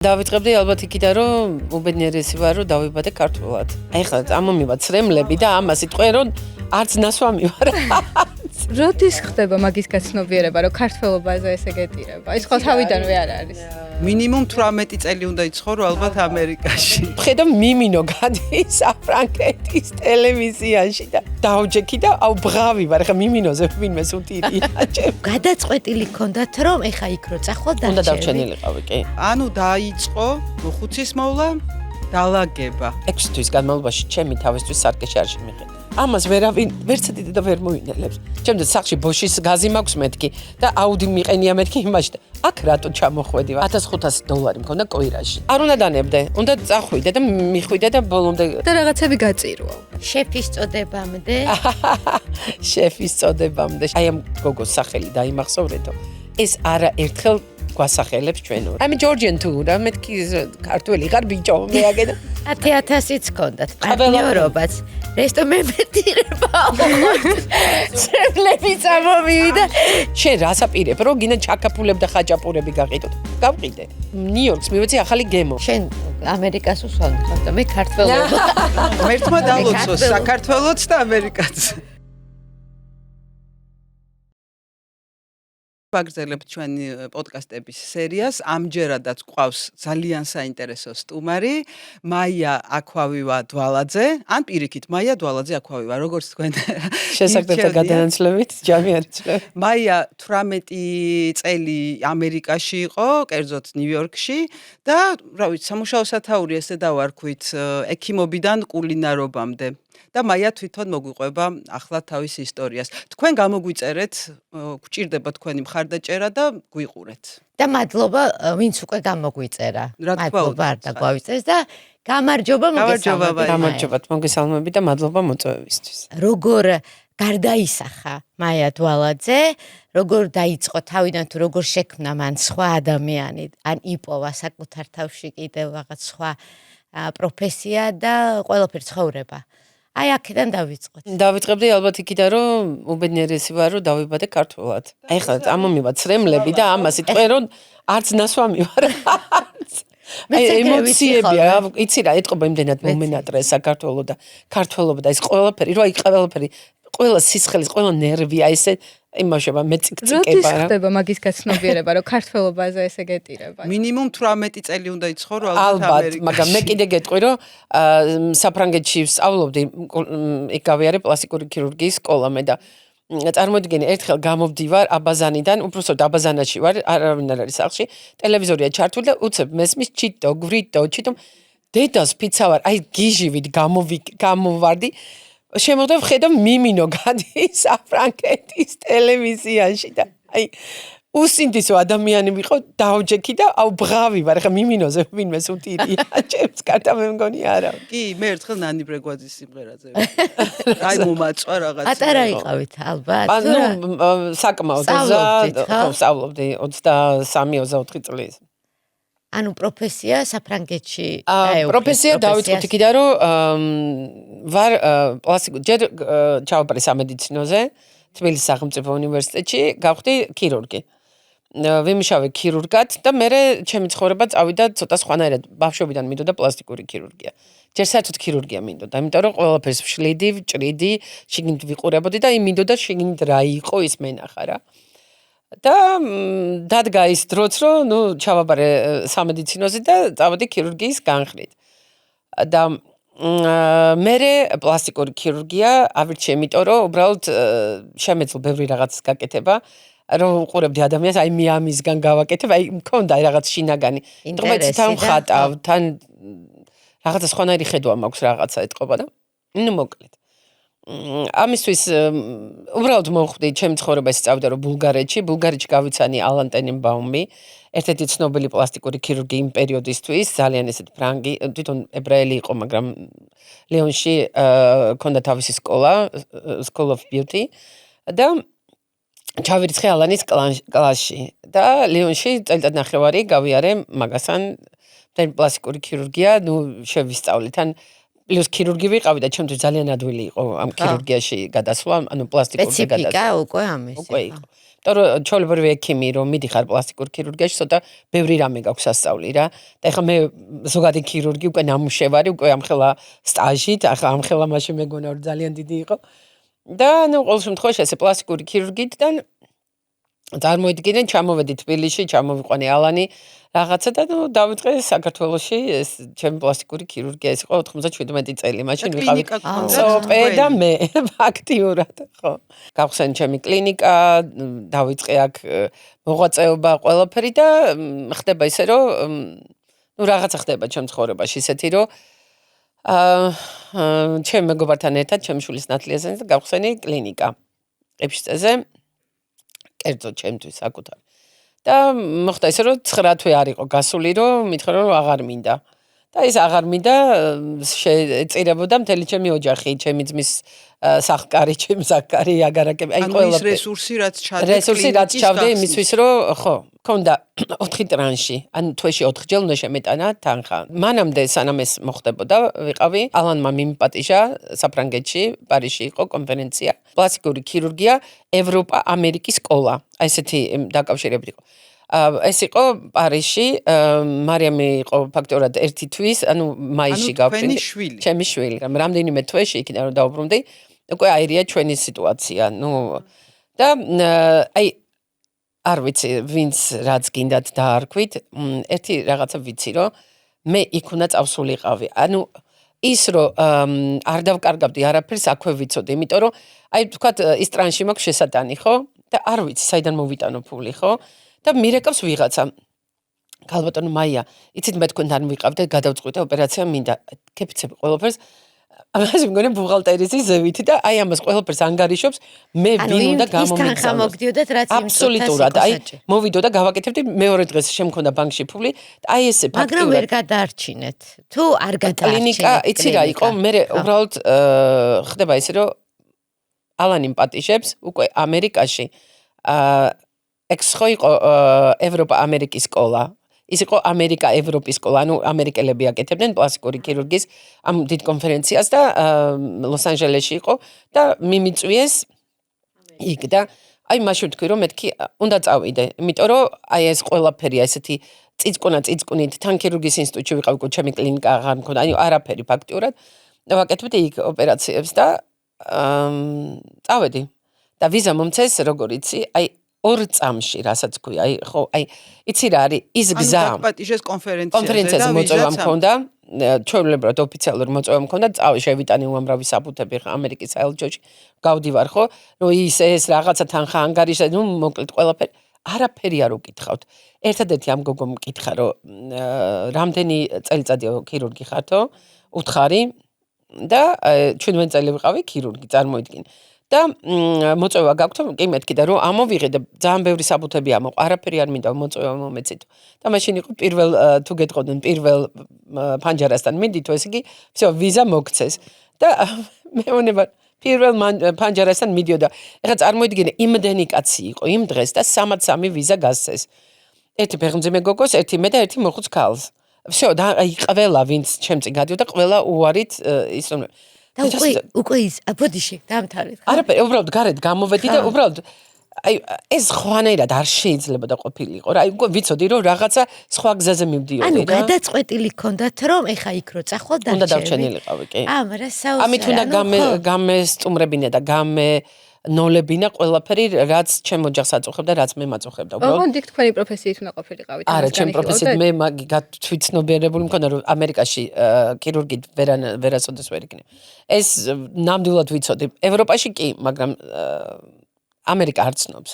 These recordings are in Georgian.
დავიწყებდი ალბათ იქიდან რომ უბედნიერესი ვარ რომ დავიბადე ქართულად. აი ხა წამომივა ცრემლები და ამას იტყვენ რომ არც ნასვამი ვარ. როდის ხდება მაგის გაცნობიერება რომ ქართველობაზე ესე გეტირება? ის ხო თავიდანვე არ არის. მინიმუმ 18 წელი უნდა იცხოვრო ალბათ ამერიკაში. ხედავ მიმინო გადის საფრანგეთის ტელევიზიაში და დაუჯექი და აუ ბღავი ვარ ხა მიმინოზე ვინმეს უთირია. გადაწყვეტილი ქონდათ რომ ეხა იქ რო წახვალ და უნდა დავჩენილიყავი კი. ანუ დაიწყო ხუთის მოვლა დალაგება. 6 თვის განმავლობაში ჩემი თავისთვის სარკეში არ შემიყიდა. ამას ვერავინ ვერცადი და ვერ მოინელებს. ჩემს სახში ბოშის გაზი მაქვს მეთქი და აუდი მიყენია მეთქი იმაში და აქ რატო ჩამოხვედი $1500 მქონდა კვირაში. არ უნდა დანებდე, უნდა წახვიდე და მიხვიდე და ბოლომდე და რაღაცები გაწირვა. შეფის წოდებამდე შეფის წოდებამდე. აი ამ გოგოს სახელი დაიმახსოვრეთო. ეს არა ერთხელ გვასახელებს ჩვენ ორ. I'm Georgian too, და მეთქი ქართველი ხარ ბიჭო, მე აგედა 10,000-იც ქონდათ პარტნიორობაც. რესტომემეტირება. ცრემლები წამომივიდა. შენ რას აპირებ, რომ გინდა ჩაკაფულებ და ხაჭაპურები გაყიდოთ? გავყიდე. ნიუ-იორკს მივეცი ახალი გემო. შენ ამერიკას უსვამთ, მაგრამ მე ქართველობა. მერთმა დალოცოს საქართველოც და ამერიკაც. ვაგრძელებთ ჩვენი პოდკასტების სერიას. ამჯერადაც გვყავს ძალიან საინტერესო სტუმარი, მაია აქვავივა დვალაძე, ან პირიქით მაია დვალაძე აქვავივა, როგორც თქვენ შესაძლოა გადანაცვლებით, ჯამი არის. მაია 18 წელი ამერიკაში იყო, კერძოდ ნიუ-იორკში და რა ვიცი, სამუშაო სათაური ესე დავარქვით, ექიმობიდან კულინარობამდე. და მაია თვითონ მოგვიყვება ახლა თავის ისტორიას. თქვენ გამოგვიწერეთ, გვჭირდება თქვენი მხარდაჭერა და გვიყურეთ. და მადლობა ვინც უკვე გამოგვიწერა. მადლობა არ დაგვავიწერეს და გამარჯობა გამარჯობათ მოგესალმებით და მადლობა მოწვევისთვის. როგორ გარდაისახა მაია დვალაძე, როგორ დაიწყო თავიდან თუ როგორ შექმნა მან სხვა ადამიანი, ან იპოვა საკუთარ თავში კიდევ რაღაც სხვა პროფესია და ყველაფერი ცხოვრება. აი აქედან დავიწყოთ. დავიწყებდი ალბათ იქიდან რომ უბედნიერესი ვარ რომ დავიბადე ქართულად. აი ხა წამომივა ცრემლები და ამას იტყვენ რომ არც ნასვამი ვარ. აი ემოციები, იცი რა, ეთყობა იმდენად მომენატრე საქართველო და ქართველობა და ეს ყველაფერი, რომ აი ყველაფერი, ყველა სისხლის, ყველა ნერვია ესე იმაშება მეწიკწიკება როდის ხდება მაგის გაცნობიერება რომ ქართველობაზე ესე გეტირება? მინიმუმ 18 წელი უნდა იცხოვრო ალბათ ალბათ, ამერიკაში. მაგრამ მე კიდე გეტყვი რომ საფრანგეთში ვსწავლობდი, იქ გავიარე პლასტიკური ქირურგიის სკოლა მე და წარმოიდგინე ერთხელ გამოვდივარ აბაზანიდან, უბრალოდ აბაზანაში ვარ, არავინ არ არის სახლში, ტელევიზორია ჩართული და უცებ მესმის ჩიტო, გვრიტო, ჩიტო. დედას ფიცავარ, აი გიჟივით გამოვარდი. შემოვიდა ვხედავ მიმინო გადის საფრანგეთის ტელევიზიაში და აი უსინდისო ადამიანი ვიყო დაუჯექი და აუ ბღავი ვარ ხა მიმინოზე ვინმეს უთირია ჩემს კარტა მე მგონი არა კი მე ერთხელ ნანი ბრეგვაძის სიმღერაზე აი მომაწვა რაღაც პატარა იყავით ალბათ ანუ საკმაოდ სწავლობდი 23-24 წლის ანუ პროფესია საფრანგეთში პროფესია დავიწყოთ იქიდან რომ ვარ პლასტიკური ჯერ ჩავაბარე სამედიცინოზე თბილისის სახელმწიფო უნივერსიტეტში გავხდი ქირურგი ვიმუშავე ქირურგად და მე ჩემი ცხოვრება წავიდა ცოტა სხვანაირად ბავშვობიდან მინდოდა პლასტიკური ქირურგია ჯერ საერთოდ ქირურგია მინდოდა იმიტომ რომ ყველაფერს ვშლიდი ვჭრიდი შიგნით ვიყურებოდი და იმ მინდოდა შიგნით რა იყო ის მენახა რა და დადგა ის დროც რომ ნუ ჩავაბარე სამედიცინოზე და წავედი ქირურგიის განხრით და მე პლასტიკური ქირურგია ავირჩიე იმიტომ რომ უბრალოდ შემეძლო ბევრი რაღაცის გაკეთება რომ უყურებდი ადამიანს აი მე ამისგან გავაკეთებ აი მქონდა რაღაც შინაგანი თუმცა თან ხატავ თან რაღაცა სხვანაირი ხედვა მაქვს რაღაცა ეთყობა და ნუ მოკლედ ამისთვის უბრალოდ მოვხვდი ჩემი ცხოვრება ისწავდა რომ ბულგარეთში გავიცანი ალან ტენენბაუმი ერთ-ერთი ცნობილი პლასტიკური ქირურგი იმ პერიოდისთვის ძალიან ესეთი ფრანგი თვითონ ებრაელი იყო მაგრამ ლეონში ჰქონდა თავისი სკოლა School of Beauty და ჩავირიცხე ალანის კლასში და ლეონში წელიწადნახევარი გავიარე მაგასთან პლასტიკური ქირურგია ნუ შევისწავლე თან პლუს ქირურგი ვიყავი და ჩემთვის ძალიან ადვილი იყო ამ ქირურგიაში გადასვლა, ანუ პლასტიკურ გადასვლა. სპეციფიკა უკვე ამის. უკვე იყო. იმიტომ ჩვეულებრივი ექიმი რომ მიდიხარ პლასტიკურ ქირურგიაში, ცოტა ბევრი რამე გაქვს ასწავლი რა. და ეხლა მე ზოგადი ქირურგი უკვე ნამუშევარი, უკვე ამხელა სტაჟით, ახლა ამხელა მაშინ მეგონა რომ ძალიან დიდი იყო. და ყოველ შემთხვევაში ესე პლასტიკური ქირურგიდან წარმოიდგინე, ჩამოვედი თბილისში, ჩამოვიყვანე ალანი რაღაცა და დავიწყე საქართველოში ეს ჩემი პლასტიკური ქირურგია, ეს იყო 97 წელი, მაშინ ვიყავი სოპე და მე ფაქტიურად, ხო. გავხსენე ჩემი კლინიკა, დავიწყე აქ მოღვაწეობა, ყველაფერი და ხდება ისე რომ რაღაცა ხდება ჩემ ცხოვრებაში ისეთი რომ ჩემ მეგობართან ერთად, ჩემი შვილის ნათლიასთან და გავხსენე კლინიკა. ყიფშტეზე კერძო ჩემთვის საკუთარი. და მოხდა ისე რომ 9 თვე არ იყო გასული რომ მითხრა რომ აღარ მინდა. და ის აღარ მინდა შეეწირებოდა მთელი ჩემი ოჯახი, ჩემი ძმის სახკარი, ჩემი ზაქარი, აგარაკები, აი ყველაფერი. რესურსი რაც ჩავდე იმისთვის რომ ხო, მქონდა 4 ტრანში, ან თვეში 4 ჯერ უნდა შემეტანა თანხა. მანამდე სანამ ეს მოხდებოდა, ვიყავი ალანმა მიმპატიჟა საფრანგეთში, პარიზში იყო კონფერენცია, პლასტიკური ქირურგია, ევროპა, ამერიკის სკოლა. აი ესეთი დაკავშირებით იყო. ეს იყო პარიზში, მარიამი იყო ფაქტობრივად ერთი თვის, ანუ მაისში გავფრინდი. ჩემი შვილი, რამდენიმე თვეში იქიდან რომ დაუბრუნდი, უკვე აირია ჩვენი სიტუაცია. და აი არ ვიცი, ვინც რაც გინდათ დაარქვით, ერთი რაღაცა ვიცი, რომ მე იქ უნდა წავსულიყავი. ანუ ის რომ არ დავკარგავდი არაფერს, აქვე ვიცოდი, იმიტომ რომ აი თქვათ ის ტრანში მაქვს შესატანი, ხო? და არ ვიცი, საიდან მოვიტანო ფული, ხო? და მირეკავს ვიღაცა. ქალბატონო მაია, იცით მე თქვენთან ვიყავდე, გადავწყვიტე ოპერაცია მინდა. ქეფიცები ყველაფერს ამას მგონი ბუღალტერის ზევით და აი ამას ყველაფერს ანგარიშობს, მე ვინ უნდა გამომიგზავნოს. აბსოლუტურად, აი მოვიდო და გავაკეთებდი მეორე დღეს შემქონდა ბანკში ფული, აი ესე ფაქტია. მაგრამ ვერ გადაარჩინეთ. თუ არ გადაარჩინეთ. კლინიკა, იცი რა იყო, მე უბრალოდ ხდება ისე რომ ალანი პატიჟებს უკვე ამერიკაში ეს ხო იყო ევროპა ამერიკის სკოლა. ის იყო ამერიკა ევროპის სკოლა, ანუ ამერიკელები აკეთებდნენ პლასტიკური ქირურგიის ამ დიდ კონფერენციას და ლოს-ანჯელესში იყო და მიმიწვიეს იქ და აი მაშინ ვთქვი რომ მეთქი უნდა წავიდე, იმიტომ რომ აი ეს ყველაფერია ესეთი წიწკუნით თან ქირურგიის ინსტიტუტში ვიყავი, ჩემი კლინიკა აღარ მქონდა, აი არაფერი ფაქტიურად და ვაკეთებდი იქ ოპერაციებს და წავედი და ვიზა მომცეს როგორ იცი, აი 2 წამში, რასაც ქვია, აი ხო, აი იცი რა არის ის გზა. ანუ დაპატიჟეს კონფერენციაზე მოწვევა მქონდა, ჩვეულებრივად ოფიციალური მოწვევა მქონდა, შევიტანე უამრავი საბუთები ხა ამერიკის საელჩოში, გავდივარ ხო, რომ ეს რაღაცა თანხა ანგარიშა, მოკლედ ყველაფერი, არაფერი არ უკითხავთ. ერთადერთი ამ გოგო მკითხა, რომ რამდენი წელიწადი ქირურგი ხართო, უთხარი და 17 წელი ვიყავი ქირურგი, წარმოიდგინე. და მოწვევა გაქვთ, კი მეთქი და რომ ამოვიღე და ძალიან ბევრი საბუთები ამოყ, არაფერი არ მინდა მოწვევა მომეცით. და მაშინ იყო პირველ თუ გეტყოდნენ პირველ ფანჯარასთან მიდით, ესე იგი, всё, ვიზა მოგცეს. და მეუბნება პირველ ფანჯარასთან მიდიოდა. ეხლა წარმოიდგინე, იმდენი კაცი იყო იმ დღეს და 3-3 ვიზა გასცეს. ერთი ფეხმძიმე გოგოს, ერთი მე და ერთი მოხუც ქალს. всё, და აი ყველა ვინც ჩემწინ გადიოდა, ყველა უარით ის და უკვე ის აბოდიში დამთავრეთ. არაფერი, უბრალოდ გარეთ გამოვედი და უბრალოდ აი ეს ხვანაირად არ შეიძლება და ყოფილიყო რა. აი უკვე ვიცოდი რომ რაღაცა სხვა გზაზე მივდიოდი რა. ანუ გადაწყვეტილი ქონდათ რომ ეხა იქ რო წახვალ და უნდა დავჩენილიყავი, კი. რა საოცარი. ამით უნდა გამესტუმრებინა და ნოლებინა ყველაფერი, რაც ჩემ ოჯახს აწუხებდა, რაც მე მაწუხებდა. უბრალოდ იქ თქვენი პროფესიით უნდა ყოფილიყავით. არა, ჩემი პროფესიით მე თვითცნობიერებული მქონდა, რომ ამერიკაში ქირურგით ვერასოდეს ვერ იქნებ. ეს ნამდვილად ვიცოდი. ევროპაში კი, მაგრამ ამერიკა არ ცნობს.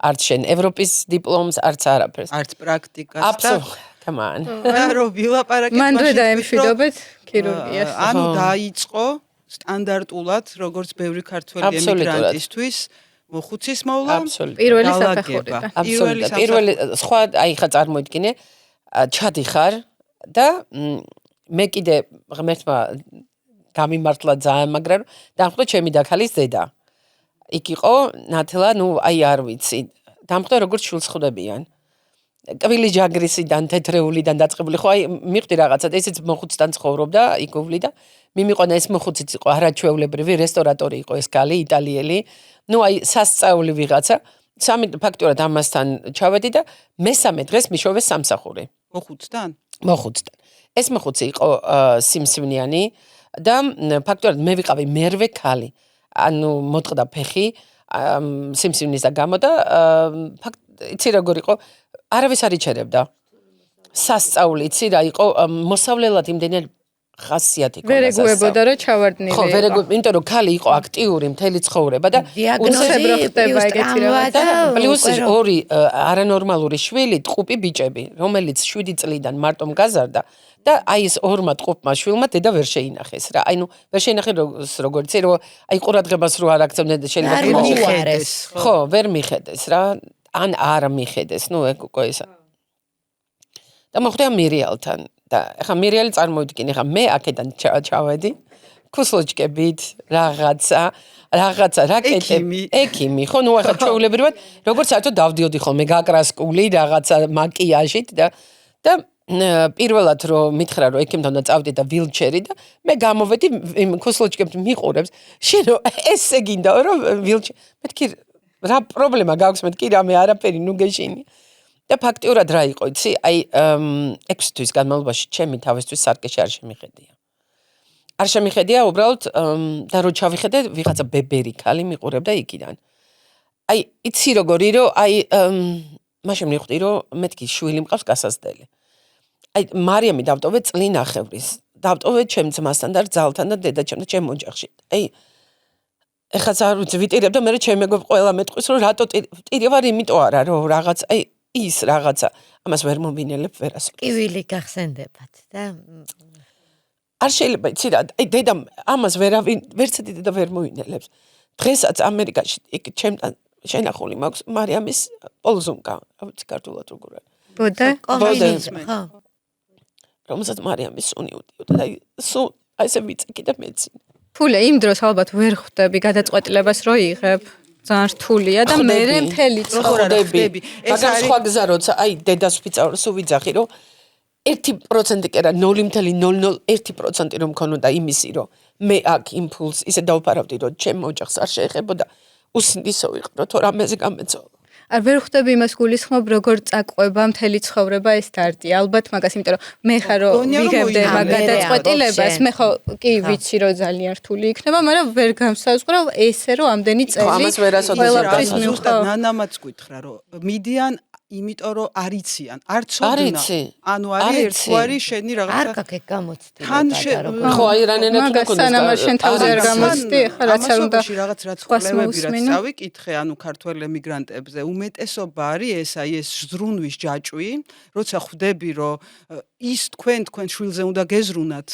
არც შენ ევროპის დიპლომს, არც არაფერს. არც პრაქტიკას. Absolutely. Come on. რო ვილაპარაკეთ მან დრო დაემშვიდობეთ ქირურგიას. ანუ დაიწყო სტანდარტულად, როგორც ბევრი ქართველი ემიგრანტისთვის, მოხუცის მოვლა, პირველი საფეხური. პირველი სხვა, აი ხა წარმოიდგინე, ჩადიხარ და მე კიდე ღმერთმა გამიმართლა ძალიან, მაგრამ დამხვდა ჩემი დაქალის დედა. იქ იყო ნათლა, აი არ ვიცი, დამხვდა როგორც შულს ხვდებიან. კვილი ჯაგრისიდან, თეთრეულიდან დაწყებული, ხო აი მივხვდი რაღაცა, ესეც მოხუცთან ცხოვრობდა, იგოვლი და მიმიყვანა ეს მოხუციც იყო არაჩვეულებრივი რესტორატორი იყო ეს კალი, იტალიელი. აი სასწაული ვიღაცა სამი ფაქტურად ამასთან ჩავედი და მესამე დღეს მიშოვე სამსახური. მოხუცთან? მოხუცთან. ეს მოხუცი იყო სიმსივნიანი და ფაქტურად მე ვიყავი მერვე ქალი. ანუ მოტყდა ფეხი სიმსივნის და გამო და იცი როგორ იყო, არავის არ იჩერებდა. სასწაული იცი რა იყო, მოსავლელად იმდენად ხასიათი ვერ ეგუებოდა რა ჩავარდნილი. ხო, ვერ ეგუებოდა, იმიტომ რომ ქალი იყო აქტიური მთელი ცხოვრება და უცებრო ხდება ეგეთი რა და პლუს ორი არანორმალური შვილი, ტყუპი ბიჭები, რომელიც 7 წლიდან მარტომ გაზარდა და აი ეს ორმა ტყუპმა შვილმა დედა ვერ შეინახეს რა. აი ნუ ვერ შეინახეს როგორც რომ აი ყურადღებას რო არ აქცევდნენ შეიძლება მიხედეს. ხო, ვერ მიხედეს რა. ან არ მიხედეს, ნუ ეგ უკვე ისა. და მოხდა მირიალთან და ეხა მირიალი წარმოიდგინე, ეხა მე აქედან ჩავედი, ქუსლოჩკებით, რაღაცა რაკეტები, ექიმი, ხო, ნუ ეხა ჩვეულებრივად, როგორც საერთოდ დავდიოდი ხოლმე გაკრასკული, რაღაცა მაკიაჟით და პირველად რომ მითხრა რომ ექიმთან უნდა წავდი და ვილჩერი და მე გამოვედი იმ ქუსლოჩკებს მიყურებს, შენ ესე გინდა რომ ვილჩერი, მეთქი რა პრობლემა გაქვს მეთქი რამე არაფერი ნუ გეშინი. და ფაქტიურად რა იყო, იცი, აი 6 თვის განმავლობაში ჩემი თავისთვის სარკეში არ შემიხედია. არ შემიხედია უბრალოდ და რო ჩავიხედე ვიღაცა ბებერი ქალი მიყურებდა იქიდან. აი იცი როგორი რომ აი მაშინ მივხვდი რომ მეთქი შვილი მყავს გასაზრდელი. აი მარიამი დავტოვე წლინახევრის. დავტოვე ჩემ ძმასთან და ძალთან და დედაჩემ და ჩემ ოჯახში. აი ეხლა არ ვიცი ვიტირებ და მე ჩემ მეგობრ ყველა მეტყვის რომ რატო ტირი ვარ იმიტომ არა რომ რაღაც აი ის რაღაცა ამას ვერ მომვინელებ ვერასოდეს. კივილი გახსენდებათ და არ შეიძლება იცი რა აი დედამ ამას ვერცადი დედა ვერ მოინელებს. დღესაც ამერიკაში იქ ჩემთან შენახული მაქვს მარიამის პოლზუნკა, რა ვიცი ქართულად როგორ არის. ბოდა? ხო. რომელსაც მარიამის სუნი უდიოდა და სულ აი ესე მიწეკი და მეცი. ფულე იმ დროს ალბათ ვერ ხვდები გადაწყვეტილებას რო იღებ. ძალიან რთულია და მე მთელი ცხოვრები. მაგრამ სხვა გზა როცა აი დედას ვიწავრს ვიძახი რომ 1% კი არა 0.001% რომ მქონოდა იმისი რომ მე აქ იმპულს ისე დავფარავდი რომ ჩემ ოჯახს არ შეეხებოდა უსინდისო ვიყო თუ რამეზე გამეცოლა. არ ვერ ხვდები იმას გულისხმობ როგორ წაყვება მთელი ცხოვრება ეს სტარტი. ალბათ მაგას იმიტომ რომ მე ხარ რომ ვიღებდე მაგ გადაწყვეტილებას, მე ხო კი ვიცი რომ ძალიან რთული იქნება, მაგრამ ვერ გამსაზღვრავ ესე რომ ამდენი წელი ყველაფრის მიუხედავად ნანამაც გითხრა რომ მიდიან იმიტომ რომ არიციან, არ ცოდნა. ანუ არის ერთგვარი შენი რაღაცა. არ გაკეთე გამოცდილება. ხო, აი რანენა თუ მაგას სანამ არ შენ თავზე არ გამოცდი, ახლა რაც არ უნდა რაღაც პრობლემები რაც წავიკითხე, ანუ ქართველ ემიგრანტებზე, უმეტესობა არის ეს აი ეს ზრუნვის ჯაჭვი, როცა ხვდები რომ ის თქვენ შვილზე უნდა გეზრუნათ.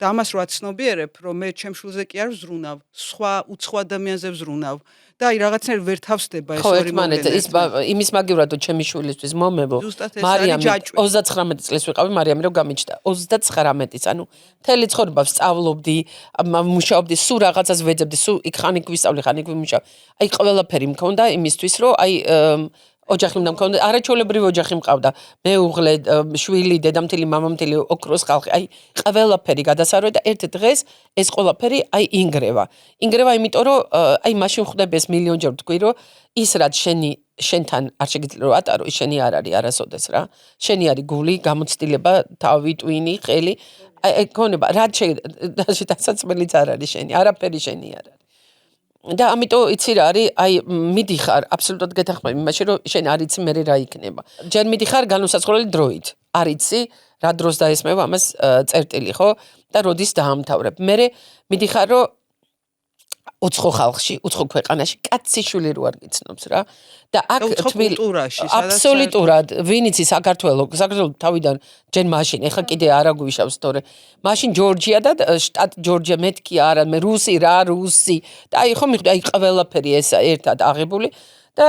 და ამას რო აცნობიერებ, რომ მე ჩემ შვილზე კი არ ვზრუნავ, სხვა უცხო ადამიანზე ვზრუნავ. და აი რაღაცნაირად ვერ თავსდება ეს ორი მომენტი. ხო, ერთმანეთს იმის მაგივრად რომ ჩემი შვილისთვის მომებო. მარიამი 39 წლის ვიყავი, მარიამი რომ გამიჩნდა. 39-ის, ანუ მთელი ცხოვრება ვსწავლობდი, მუშაობდი, სულ რაღაცას ვეძებდი, სულ იქ ხანი ვისწავლი, ხანი ვიმუშავ. აი ყველაფერი მქონდა იმისთვის, რომ აი ოჯახი უნდა მქონდა, არაჩვეულებრივი ოჯახი მყავდა. მეუღლე, შვილი, დედამთილი, მამამთილი, ოქროს ხალხი, აი ყველაფერი გადასარვე და ერთ დღეს ეს ყველაფერი აი ინგრევა. ინგრევა იმიტომ რომ აი მაშინ ხვდები ეს მილიონჯერ ვთქვი რომ ის რაც შენთან არ შეგიძლია რომ ატარო, ის შენი არ არის არასოდეს რა. შენი არის გული, გამოცდილება, თავი, ტვინი, ხელი. აი გონება რაც დასაცმელიც არ არის შენი, არაფერი შენი არ არის. და ამიტომ იცი რა არის, აი მიდიხარ, აბსოლუტურად გეთახმები იმაში, რომ შენ არ იცი მე რა იქნება. ჯერ მიდიხარ განუსაცღრელი დროით. არ იცი რა დროს დაესმევა ამას წერტილი, ხო? და როდის დაამთავრებ. მე მიდიხარ, რომ უცხო ხალხში, უცხო ქვეყანაში კაცი შვილი რო არ გიცნობს რა. და აქ თბილ აბსოლუტურად ვინიცი საქართველოს თავიდან ჯერ მაშინ, ეხლა კიდე არა გვიშავს თორე. მაშინ ჯორჯია და შტატ ჯორჯია მეთქი არა, მე რუსი რა, რუსი. და აი ხო მიხვდი, აი ყველაფერი ეს ერთად აღებული და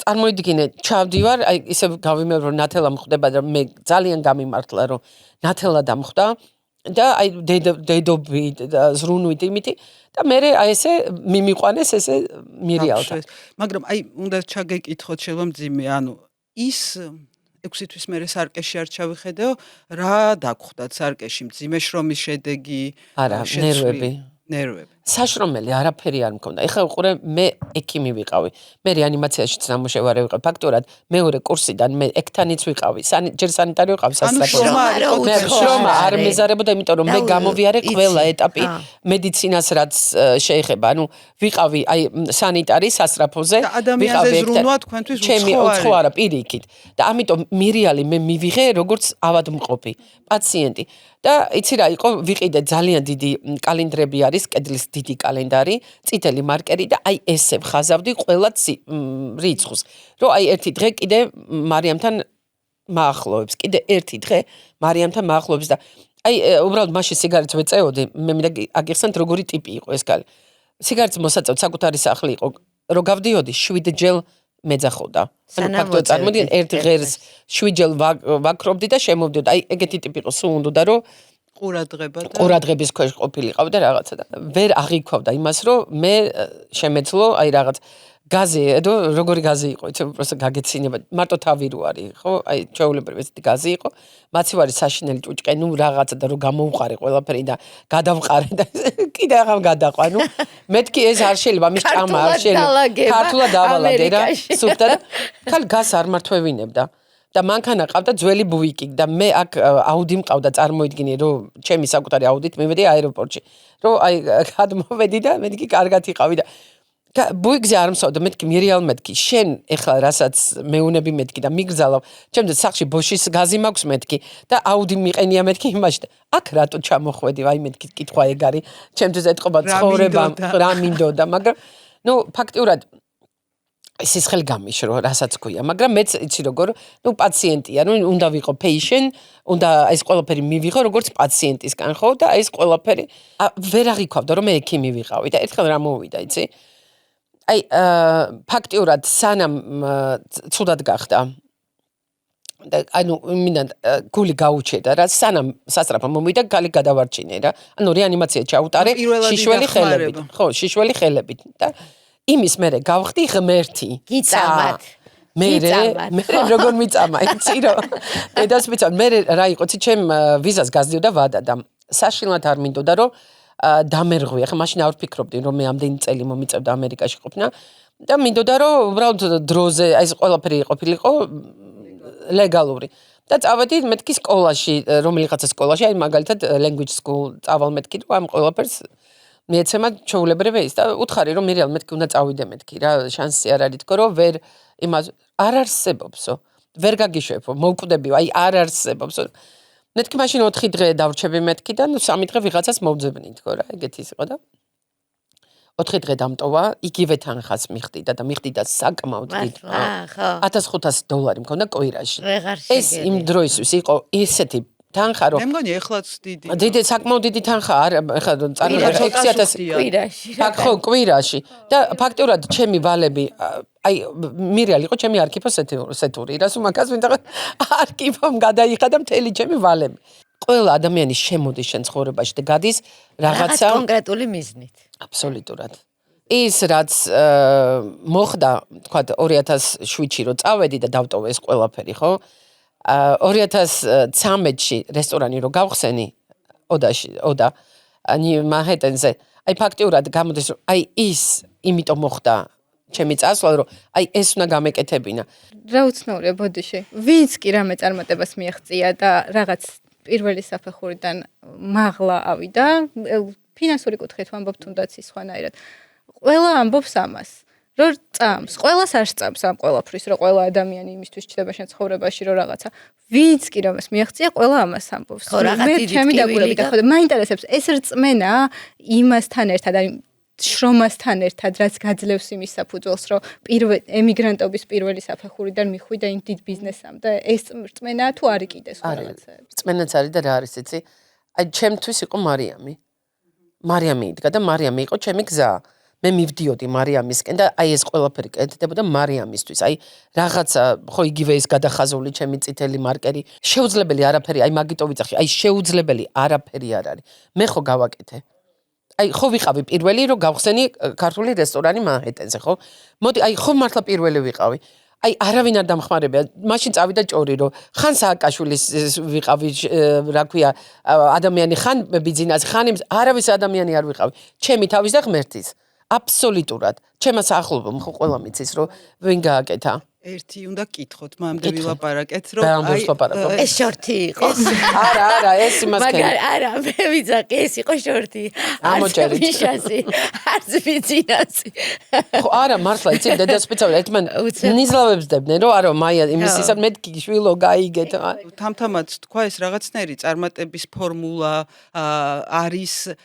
წარმოიდგინე, ჩავდივარ, აი ისე გავიმეორო რომ ნათელა მხვდება და მე ძალიან გამიმართლა რომ ნათელა დამხვდა. და აი დედობით და ზრუნვით იმითი და მე აი ესე მიმიყვანეს ესე მირიალთან. მაგრამ აი უნდა ჩაგეკითხოთ შეიძლება მძიმე, ანუ ის 6 თვის მერე სარკეში არ ჩავიხედეო, რა დაგხვდათ სარკეში, მძიმე შრომის შედეგი, არა, ნერვები. საშრომელი არაფერი არ მქონდა. ეხლა უყურე მე ექიმი ვიყავი. მე რეანიმაციაშიც ნამუშევარი ვიყავი. ფაქტურად მეორე კურსიდან მე ექთანიც ვიყავი. ჯერ სანიტარი ვიყავი სასწრაფო. მე შრომა არ მეზარებოდა, იმიტომ რომ მე გამოვიარე ყველა ეტაპი მედიცინას რაც შეეხება. ანუ ვიყავი აი სანიტარი სასწრაფოზე, ვიყავი ზრუნვა თქვენთვის ჩემი უცხო არა პირიქით. და ამიტომ მირიალი მე მივიღე როგორც ავადმყოფი, პაციენტი. და იცი რა იყო, ვიყიდე ძალიან დიდი კალენდრები არის, კედლის დიდი კალენდარი, წითელი მარკერი და აი ესე ვხაზავდი ყველა რიცხვს. რომ აი ერთი დღე კიდე მარიამთან მაახლოვებს, კიდე ერთი დღე მარიამთან მაახლოვებს და აი უბრალოდ მაშინ სიგარეტს ვეწეოდი, მე მინდა აგიხსენოთ როგორი ტიპი იყო ეს კაცი. სიგარეტს მოსაწევ საკუთარი სახლი იყო, რომ გავდიოდი 7 ჯერ მეძახოდა. ანუ ფაქტობრივად წარმოდიდგენ ერთ ღერს 7 ჯერ ვაქრობდი და შემოვდიოდი. აი ეგეთი ტიპი იყო, სულ უნდა რომ ყურადღების ქვეშ ყოფილიყავ და რაღაცა და ვერ აღიქვავდა იმას, რომ მე შემეძლო აი რაღაც გაზი, როგორი გაზი იყო, იცი, უბრალოდ გაგეცინება. მარტო თავი რო არის, ხო? აი ჩაულებრივი ესეთი გაზი იყო. მაცივარი საშინელი ჭუჭყე, ნუ რაღაცა და რო გამოვყარე ყველაფერი და გადავყარე და კიდე აღარ გადაყვა. ნუ მეთქი ეს არ შეიძლება, მის ჭამა არ შეიძლება. ქართულად დავალაგე რა, სუფთა და ხალ გას არ მართვევინებდა. და მანქანა ყავდა ძველი ბუიკი და მე აქ აუდი მყავდა წარმოიდგინე რომ ჩემი საკუთარი აუდით მივედი აეროპორტში. რომ აი გადმოვედი და მეთქი კარგად იყავი და ბუიკზე არ მსავდა, მეთქი მირიალ მეთქი, შენ ეხლა რასაც მეუნები მეთქი და მიგზალავ, ჩემთვის სახში ბოშის გაზი მაქვს მეთქი და აუდი მიყენია მეთქი იმაში და აქ რატო ჩამოხვედი, აი მეთქი კითხვა ეგ არის, ჩემთვის ეთყობა ცხოვრება, რა მინდოდა, მაგრამ ნუ ფაქტიურად სისხლი გამიშრო, რასაც ქვია, მაგრამ მეც იცი როგორ, ნუ პაციენტია, ნუ უნდა ვიყო patient, უნდა ეს ყველაფერი მივიღო როგორც პაციენტისგან, ხო და ეს ყველაფერი ვერ აღიქვავდა რომ მე ექიმი ვიყავი და ერთხელ რა მოვიდა, იცი? აი ფაქტიურად სანამ ცუდად გახდა და ანუ მინდა გული გაუჩერდა რა სანამ სასწრაფო მომიდა გალი გადავარჩინე რა ანუ რეანიმაცია ჩაუტარე შიშველი ხელებით ხო შიშველი ხელებით და იმის მერე გავხდი ღმერთი გიწამათ მე როგორ მიწამა იცი რომ დედას მიწამ მე რა იყო ცი ჩემ ვიზას გაზდიოდა ვადა და საშინლად არ მინდოდა რომ დამერღვია ხა მაშინ არ ვფიქრობდი რომ მე ამდენი წელი მომიწევდა ამერიკაში ყოფნა და მინდოდა რომ უბრალოდ დროზე აი ეს ყველაფერი ყოფილიყო ლეგალური და წავედი მეთქი სკოლაში რომელიღაცა სკოლაში აი მაგალითად language school წავალ მეთქი რომ ამ ყველაფერს მიეცემა ჩაულებრივი ის და უთხარი რომ მირიალ მეთქი უნდა წავიდე მეთქი რა შანსი არ არის თქო რომ ვერ იმას არ არსებობსო ვერ გაგიშვებო მოვკვდები აი არ არსებობსო მეთქი მაშინ 4 დღე დავრჩები მეთქი და 3 დღე ვიღაცას მოვძებნი თქო რა ეგეთი იყო და 4 დღე დამტოვა იგივე თანხას მიხდიდა და მიხდიდა საკმაოდ დიდ $1500 მქონდა კვირაში ეს იმ დროისთვის იყო ესეთი თანხა რომ მე მგონი ეხლაც დიდი დიდი sakmaud დიდი თანხა არ ეხლა წარმოიდგინე 6000 კვირაში ხო კვირაში და ფაქტურად ჩემი ვალები აი მირიალი იყო ჩემი არქიფო სეთური რას უმაკას მინდა არქიფომ გადაიხადა და მთელი ჩემი ვალები ყველა ადამიანი შემოდის შენ ცხოვრებაში და გადის რაღაცა კონკრეტული მიზნით აბსოლუტურად ის რაც მოხდა თქვა 2007-ში რომ წავედი და დავტოვე ეს ყველაფერი ხო 2013-ში რესტორანი რო გავხსენი ოდა მანჰეტენზე აი ფაქტიურად გამოდის რომ აი ის იმიტომ მოხდა ჩემი წასვლა რომ აი ეს უნდა გამეკეთებინა რა უცნაურია ბოდიში ვინც კი რამე წარმატებას მიაღწია და რაღაც პირველი საფეხურიდან მაღლა ავიდა ფინანსური კუთხით ვამბობ თუნდაც ის სხვანაირად ყველა ამბობს ამას რომ წამს, ყველას არ წამს ამ ყველაფრის, რომ ყველა ადამიანი იმისთვის ჩდება შენ ცხოვრებაში, რომ რაღაცა. ვინც კი რომელს მიაღწია, ყველა ამას ამბობს. მე ჩემი დაგულებით ახლა მაინტერესებს ეს რწმენა იმასთან ერთად, აი შრომასთან ერთად, რაც გაძლევს იმის საფუძველს, რომ ემიგრანტობის პირველი საფეხურიდან მიხვიდა იმ დიდ ბიზნესამდე. ეს რწმენაა თუ არის კიდე სხვა რაღაცა? რწმენაც არის და რა არის იცი? აი ჩემთვის იყო მარიამი. მარიამი იდგა და მარიამი იყო ჩემი გზა. მე მივდიოდი მარიამისკენ და აი ეს ყველაფერი კეთდებოდა მარიამისთვის. აი რაღაცა ხო იგივე ეს გადახაზული ჩემი წითელი მარკერი. შეუძლებელი არაფერი, აი მაგიტო ვიძახი, აი შეუძლებელი არაფერი არ არის. მე ხო გავაკეთე. აი ხო ვიყავი პირველი რომ გავხსენი ქართული რესტორანი მანჰეტენზე, ხო? მოდი, აი ხო მართლა პირველი ვიყავი. აი არავინ არ დამხმარებია. მაშინ წავიდა ჭორი რომ ხან სააკაშვილის ვიყავი რა ქვია ადამიანი ხან ბიზნესი ხან არავის ადამიანი არ ვიყავი. ჩემი თავის და ღმერთის. აბსოლუტურად. ჩემს ახლობამ ხო ყველა მიცის რომ ვინ გააკეთა. ერთი უნდა გკითხოთ, მამდე ვილაპარაკეთ, რომ ეს შორტი იყო. არა, ეს იმას მაგრამ არა, მე ვიძახი, ეს იყო შორტი. ამოჭერით. მიშასი, არც ბიზნესი. ხო, არა, მართლა იცი დედასპეცავი, ერთმან ნიზლავებს დებდნენ, რომ არა, მაია იმის ისარ მეთქი შვილო გაიგეთ. თამთამად თქვა ეს რაღაცნაირი წარმატების ფორმულა არის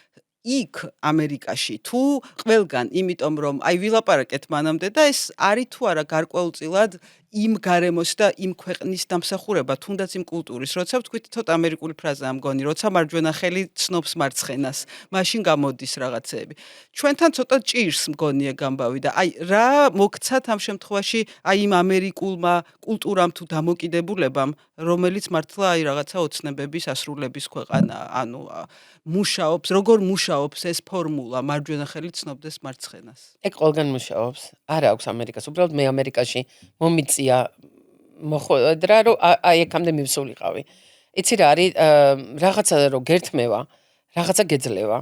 იქ ამერიკაში თუ ყველგან, იმიტომ რომ აი ვილაპარაკეთ მანამდე და ეს არის თუ არა გარკვეულწილად იმ გარემოს და იმ ქვეყნის დამსახურება, თუნდაც იმ კულტურის, როცა ვთქვით ცოტა ამერიკული ფრაზაა მგონი, როცა მარჯვენა ხელი ცნობს მარცხენას, მაშინ გამოდის რაღაცეები. ჩვენთან ცოტა ჭირს მგონია გამბავი და აი რა მოგცათ ამ შემთხვევაში აი იმ ამერიკულმა კულტურამ თუ დამოკიდებულებამ, რომელიც მართლა აი რაღაცა ოცნებების ასრულების ქვეყანაა, ანუ მუშაობს, როგორ მუშაობს ეს ფორმულა მარჯვენა ხელი ცნობდეს მარცხენას. ეგ ყველგან მუშაობს. არ აქვს ამერიკას. უბრალოდ მე ამერიკაში მომიწია მოხვედრა, რომ აი აქამდე მივსულიყავი. იცი რა არის, რაღაცა რომ გერთმევა, რაღაცა გეძლევა.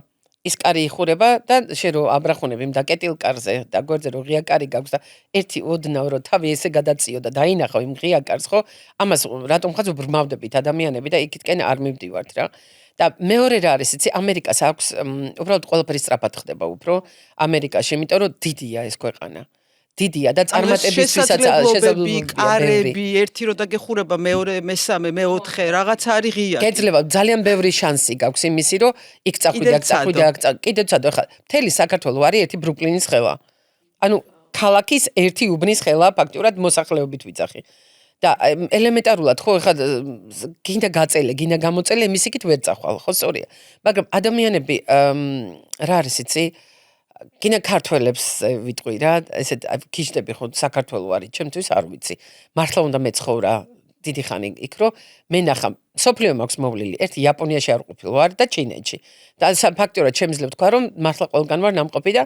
ის კარი იხურება და შენ რო აბრახუნები და კეტილკარზე და გვერდზე რო ღია კარი გაქვს და ერთი ოდნავ რო თავი ესე გადაციო და დაინახო იმ ღია კარს, ხო? ამას რატომ ხაც ბრმავდებით ადამიანები და იქითკენ არ მივდივართ რა. და მეორე რა არის, იცი, ამერიკას აქვს უბრალოდ ყველაფერი სწრაფად ხდება უფრო ამერიკაში, იმიტომ რომ დიდია ეს ქვეყანა. დიდია და წარმატებისთვისაც შესაძლებლობები, კარები, ერთი რო დაგეხურება, მეორე, მესამე, მეოთხე, რაღაცა არის ღია. გეძლევა, ძალიან ბევრი შანსი გაქვს იმისი, რომ იქ წახვიდე, აქ წახვიდე, აქ კიდევ ცადო, ხა, მთელი საქართველო არის ერთი ბრუკლინის ხელა. ანუ ქალაქის ერთი უბნის ხელა, ფაქტურად მოსახლეობით ვიძახი. და ელემენტარულად ხო ხა გინდა გაწელე, გინდა გამოწელე, იმის იქით ვერ წახვალ, ხო სწორია. მაგრამ ადამიანები რა არის იცი? გინდა ქართველებს ვიტყვი რა, ესეთ ქიშტები ხო საქართველო არის, ჩემთვის არ ვიცი. მართლა უნდა მეცხოვრა დიდი ხანი იქ, რომ მე ნახა, სოფლიო მაქვს მოვლილი. ერთი იაპონიაში არ ყოფილი ვარ და ჩინეთში. და ფაქტობრივად შემიძლია ვთქვა, რომ მართლა ყველგან ვარ ნამყოფი და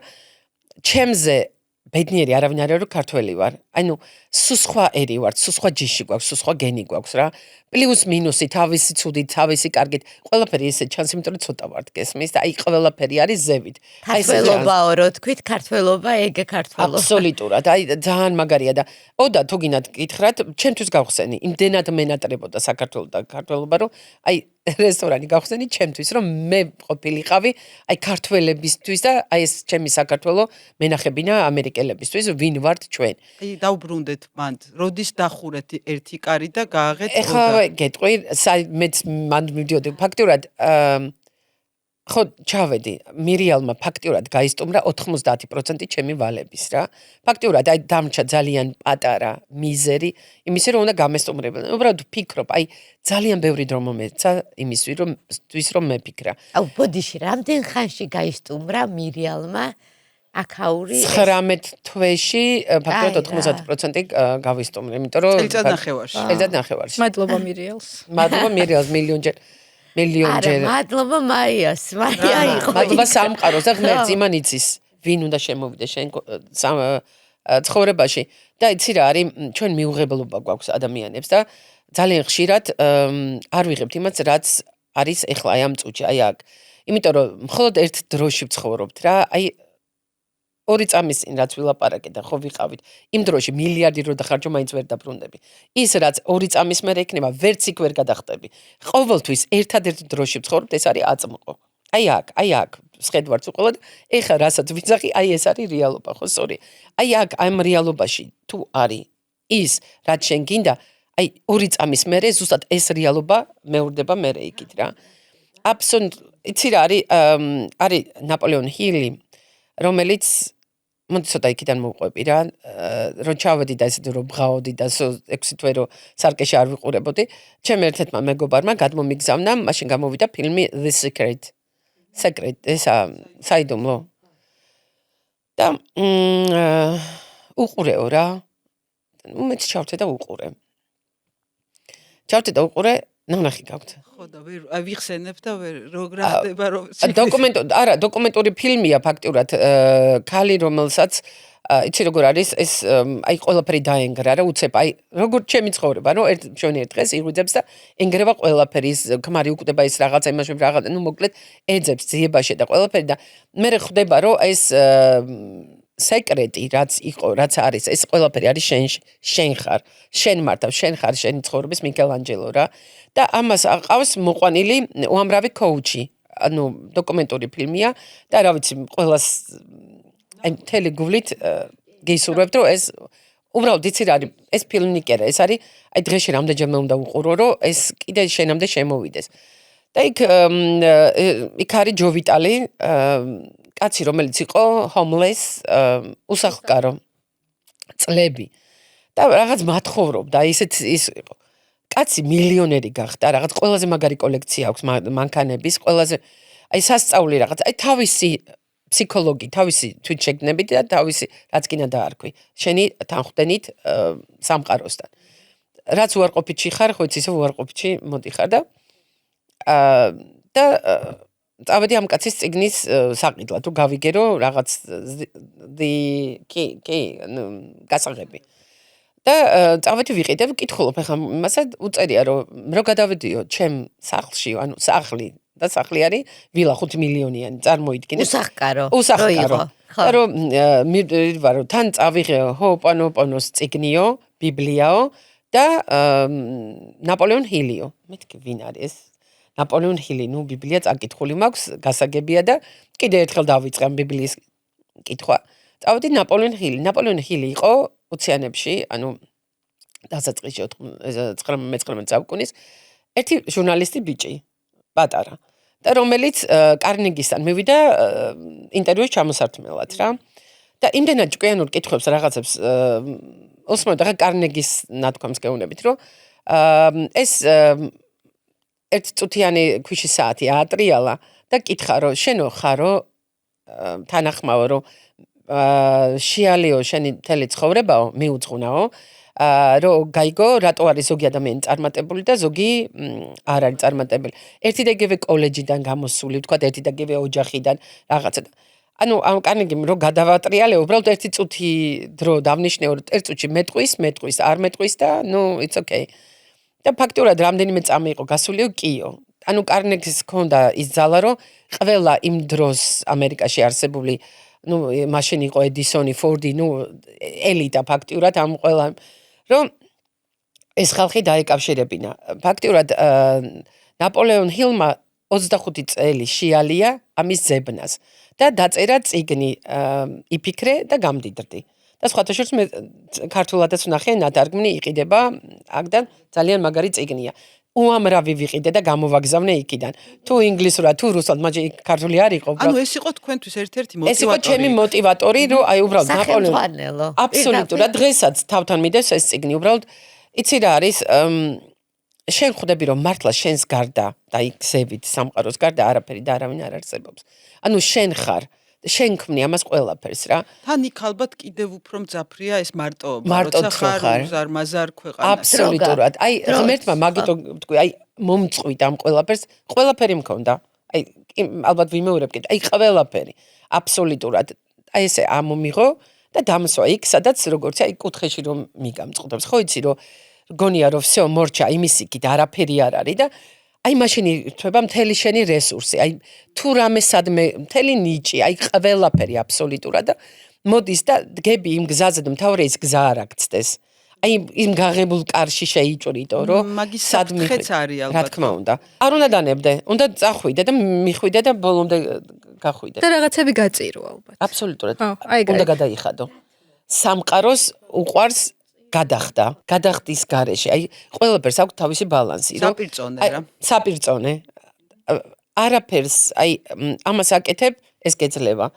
ჩემზე ბედნიერი არავინ არ არის, რომ ქართველი ვარ. ანუ სულ სხვა ერი ვარ, სულ სხვა ჯიში გვაქვს, სულ სხვა გენი გვაქვს რა. პლუს მინუსი, თავისი ცუდით, თავისი კარგით, ყველაფერი ესე ჩანს, იმიტომ რომ ცოტა ვართ გესმის და აი ყველაფერი არის ზევით. ქართველობაო, რო თქვით, ქართველობა, ეგ ქართველობა. აბსოლუტურად, აი ძალიან მაგარია და ოდა თუ გინდათ გითხრათ, ჩემთვის გავხსენი, იმდენად მენატრებოდა საქართველო და ქართველობა, რომ აი რესტორანი გავხსენი ჩემთვის, რომ მე ყოფილიყავი აი ქართველებისთვის და აი ეს ჩემი საქართველო მენახებინა ამერიკელებისთვის, ვინ ვართ ჩვენ. აი დაუბრუნდეთ მანდ, როდის დახურეთ ერთი კარი და გააღეთ ეხლა გეტყვი, მეც მანდ მივდიოდი ფაქტურად ხო ჩავედი მირიალმა ფაქტურად გაისტუმრა 90% ჩემი ვალების რა. ფაქტურად აი დამრჩა ძალიან პატარა მიზერი, იმისი რომ უნდა გამესტუმრებოდნენ. უბრალოდ ვფიქრობ, აი ძალიან ბევრი დრო მომეცა იმისთვის რომ მეფიქრა. აუ ბოდიში, რამდენ ხანში გაისტუმრა მირიალმა აქაური 19 თვეში ფაქტურად 90% გავისტუმრე, იმიტომ რომ წელიწად-ნახევარში. მადლობა მირიალს. მადლობა მირიალს მილიონჯერ. არა, მადლობა მაიას, მაია იყო. მადლობა სამყაროს და ღმერთს იმან იცის, ვინ უნდა შემოვიდე შენ ცხოვრებაში. და იცი რა არის, ჩვენ მიუღებლობა გვაქვს ადამიანებს და ძალიან ხშირად არ ვიღებთ იმას, რაც არის ეხლა აი ამ წუთში, აი აქ. იმიტომ რომ მხოლოდ ერთ დროში ვცხოვრობთ რა, აი 2 წამის წინ რაც ვილაპარაკე და ხო ვიყავით, იმ დროში მილიარდი რო დახარჯო, მაინც ვერ დაბრუნდები. ის რაც 2 წამის მერე იქნება, ვერც იქ ვერ გადახტები. ყოველთვის ერთადერთ დროში ვცხოვრობთ, ეს არის აწმყო. აი აქ, სხედვარც უყოლოდ, ეხა რასაც ვიძახი, აი ეს არის რეალობა, ხო სწორი. აი აქ, ამ რეალობაში თუ არის ის, რაც შენ გინდა, აი 2 წამის მერე ზუსტად ეს რეალობა მეორდება მერე იქით რა. აბსოლუტურად, იცი რა არის ნაპოლეონ ჰილი, რომელიც მოდი ცოტა იქიდან მოვყვები რა, რომ ჩავედი და ესეთი რომ ბღაოდი და 6 თვე რომ სარკეში არ ვიყურებოდი, ჩემ ერთ-ერთმა მეგობარმა გადმომიგზავნა, მაშინ გამოვიდა ფილმი The Secret, ესა საიდუმლო. და უყურეო რა. მეც ჩავთე და უყურე. ნახი გაქვთ. ხო და ვერ ვიხსენებ და ვერ რო გრახდება რომ დოკუმენტური ფილმია ფაქტურად ქალი რომელსაც იცი როგორ არის ეს აი ყველაფერი დაენგრა რა უცებ აი როგორ ჩემი ცხოვრება რომ ერთ ჩვენი ერთ დღეს იღვიძებს და ენგრევა ყველაფერი ის ქმარი უკვდება ის რაღაცა იმაში რაღაც ნუ მოკლედ ეძებს ძიებაში და ყველაფერი და მე ხვდება რომ ეს სეკრეტი რაც იყო რაც არის ეს ყველაფერი არის შენ ხარ შენ მართავ შენ ხარ შენი ცხოვრების მიკელანჯელო რა და ამას აყავს მოყვანილი უამრავი კოუჩი ანუ დოკუმენტური ფილმია და რა ვიცი ყველას აი მთელი გულით გეისურვებთ რომ ეს უბრალოდ იცი რა არის ეს ფილმი კი არა ეს არის აი დღეში რამდენჯერმე უნდა უყურო რომ ეს კიდე შენამდე შემოვიდეს და იქ არის ჯო ვიტალი კაცი რომელიც იყო homeless უსახლკარო წლები და რაღაც მათხოვრობდა ისეთ ის იყო კაცი მილიონერი გახდა რაღაც ყველაზე მაგარი კოლექცია აქვს მანქანების ყველაზე აი სასწაული რაღაც აი თავისი ფსიქოლოგი თავისი თვითშეგნებით და თავისი რაც კიდე დაარქვი შენი თანხმდენით სამყაროსთან რაც უარყოფითი ხარ ხო იცი ისე უარყოფითი მოდიხარ და წავედი ამ კაცის წიგნის საყიდლად თუ გავიგერო რაღაც გასაღები და წავედი ვიყიდე ვკითხულობ ახლა მასა უწერია რომ გადავედიო ჩემ სახლში ანუ სახლი და სახლი არის ვილა 5 მილიონიანი წარმოიდგინე უსახკარო და რომ მივიდა რომ თან წავიღეო ჰოოპანოპონოს წიგნიო ბიბლიაო და ნაპოლეონ ჰილიო მეთქი ვინ არის ეს ნაპოლეონ ჰილი ნუ ბიბლია წაკითხული მაქვს გასაგებია და კიდე ერთხელ დავიწყე ამ ბიბლიის კითხვა წავედი ნაპოლეონ ჰილი იყო ოციანებში ანუ დასაწყისში 19 საუკუნის ერთი ჟურნალისტი ბიჭი პატარა და რომელიც კარნეგისთან მივიდა ინტერვიუს ჩამოსართმელად რა და იმდენად ჭკვიანურ კითხვებს რაღაცებს უსმენდა რა კარნეგის ნათქვამს გეუბნებით რომ ეს ერთ წუთიანი ქვიშის საათი აატრიალა და კითხა რომ შენო ხარო თანახმაო რომ შიალიო შენი მთელი ცხოვრებაო მიუძღვნაო რომ გაიგო რატო არის ზოგი ადამიანი წარმატებული და ზოგი არ არის წარმატებული ერთი და იგივე კოლეჯიდან გამოსული თქვა ერთი და იგივე ოჯახიდან რაღაცა ანუ ამ კარნეგიმ რომ გადავატრიალე უბრალოდ ერთი წუთი დრო დავნიშნეო რომ ერთ წუთში მეტყვის არ მეტყვის და ნუ it's okay და ფაქტურად რამდენიმე წამი იყო გასულიო კიო ანუ კარნეგის ჰქონდა ის ძალა რომ ყველა იმ დროს ამერიკაში არსებული ნუ მაშინ იყო ედისონი ფორდი ნუ ელიტა ფაქტურად ამ ყველა რომ ეს ხალხი დაეკავშირებინა ფაქტურად ნაპოლეონ ჰილმა 25 წელი შეალია ამის ძებნას და დაწერა წიგნი იფიქრე და გამდიდრდი და სხვათა შორის მე ქართულადაც ვნახე ნათარგმნი იყიდება აქედან ძალიან მაგარი წიგნია უამრავი ვიყიდე და გამოვაგზავნე იქიდან თუ ინგლისურად თუ რუსულად მაგრამ ქართული არ იყო ანუ ეს იყო თქვენთვის ერთ-ერთი მოტივატორი ეს იყო ჩემი მოტივატორი რომ აი უბრალოდ სახელმძღვანელო აბსოლუტურად დღესაც თავთან მიდევს ეს წიგნი უბრალოდ იცი რა არის შენ ხვდები რომ მართლა შენს გარდა და იქ სამყაროს გარდა არაფერი და არავინ არ არსებობს ანუ შენ ხარ შენ ქმნი ამას ყველაფერს რა თან იქ ალბათ კიდევ უფრო მძაფრია ეს მარტოობა როცა ხარ ზარმაზარ ქვეყანაში აბსოლუტურად აი ღმერთმა მაგითო თქვი აი მომწყვით ამ ყველაფერს ყველაფერი მქონდა აი ალბათ ვიმეორებ კიდე აი ყველაფერი აბსოლუტურად აი ესე ამომიღო და დამსვა იქ სადაც როგორც აი კუთხეში რომ მიგამწყდებს ხო იცი რომ გონია რომ всё მორჩა იმის იქით არაფერი არ არის და აი მაშინი რთვება მთელი შენი რესურსი აი თუ რამე სადმე მთელი ნიჭი აი ყველაფერი აბსოლუტურად და მოდის და დგები იმ გზაზე და მთავარი ის გზა არ აქცდეს აი იმ გაღებულ კარში შეიჭრიტო რომ სადმე ხეც არის ალბათ რა თქმა უნდა არ უნდა დანებდე უნდა წახვიდე და მიხვიდე და ბოლომდე გახვიდე და რაღაცები გაწირო ალბათ აბსოლუტურად უნდა გადაიხადო სამყაროს უყვარს გადახდის გარეშე. აი, ყველაფერს აქვს თავისი ბალანსი, რომ საპირწონე. არაფერს, აი, ამას აკეთებ, ეს გეძლება.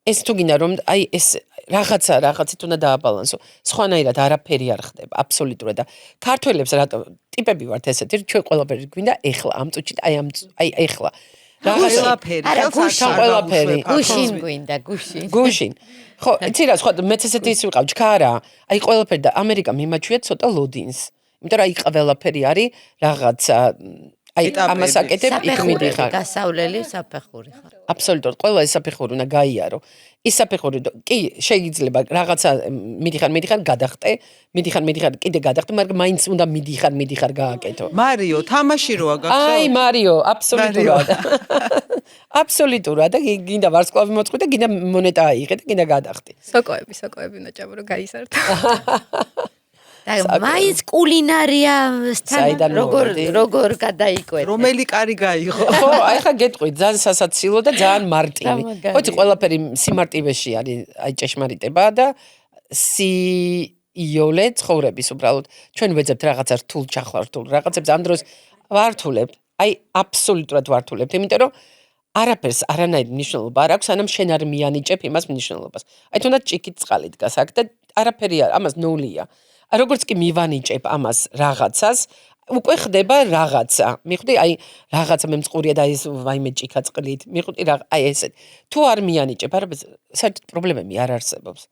ეს თუ გინდა რომ აი ეს რაღაცით უნდა დააბალანსო. სხვანაირად არაფერი არ ხდება, აბსოლუტურად და ქართველებს რატო ტიპები ვართ ესეთი, ჩვენ ყველაფერი გვინდა ეხლა ამ წუთში, აი ეხლა. ყველაფერი. გუშინ გვინდა, გუშინ. ხო, იცი რა, სხვა მეც ესეთი ის ვიყავ, ჩქარა. აი ყველაფერი და ამერიკა მიმაჩვია ცოტა ლოდინს. იმიტომ რომ აი ყველაფერი არის რაღაცა აი ამას აკეთებ იქ მიდიხარ. გასავლელი საფეხური ხარ. აბსოლუტურად ყველა ეს საფეხური უნდა გაიარო. ის საფეხური კი შეიძლება რაღაცა მიდიხარ გადახტე, მიდიხარ კიდე გადახტე, მაგრამ მაინც უნდა მიდიხარ გააკეთო. მარიო, თამაში როა გახსოვთ? აი მარიო, აბსოლუტურად. აბსოლუტურად და გინდა ვარსკვლავი მოწყდი და გინდა მონეტა აიღე და გინდა გადახტე. სოკოები უნდა ჭამო რომ გაისართო. და მაინც კულინარიასთან როგორ გადაიკვეთე. რომელი კარი გაიღო? ხო, აი ხა გეტყვი, ძალიან სასაცილო და ძალიან მარტივი. ხოთი ყველაფერი სიმარტივეში არის, აი ჭეშმარიტება და სიოლე ცხოვრების უბრალოდ. ჩვენ ვეძებთ რაღაცა რთულ ჩახლართულ რაღაცებს ამ დროს ვართულებთ. აი აბსოლუტურად ვართულებთ, იმიტომ რომ არაფერს არანაირი მნიშვნელობა არ აქვს, სანამ შენ არ მიანიჭებ იმას მნიშვნელობას. აი თუნდაც ჭიქით წყალი დგას აქ და არაფერი ამას ნულია. როგორც კი მივანიჭებ ამას რაღაცას, უკვე ხდება რაღაცა. მიხვდი, აი რაღაცა მე მწყურია და ეს ვაიმე ჭიქა წყლით. მიხვდი რა, აი ესეთ. თუ არ მიანიჭებ, არაფერს საერთოდ პრობლემები არ არსებობს.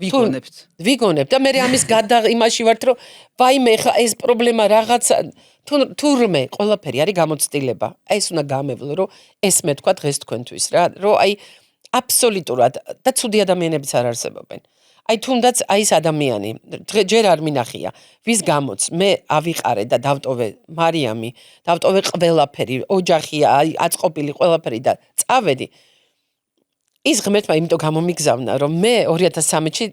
ვიგონებთ და მე ამის იმაში ვართ, რომ ვაიმე ხა ეს პრობლემა რაღაცა თურმე ყველაფერი არის გამოცდილება. აი ეს უნდა გამევლო, რომ ეს მე თქვა დღეს თქვენთვის რა, რომ აი აბსოლუტურად და ცუდი ადამიანებიც არ არსებობენ. აი თუნდაც აი ეს ადამიანი ჯერ არ მინახია ვის გამოც მე ავიყარე და დავტოვე მარიამი დავტოვე ყველაფერი ოჯახია აი აწყობილი ყველაფერი და წავედი ის ღმერთმა იმიტომ გამომიგზავნა რომ მე 2013-ში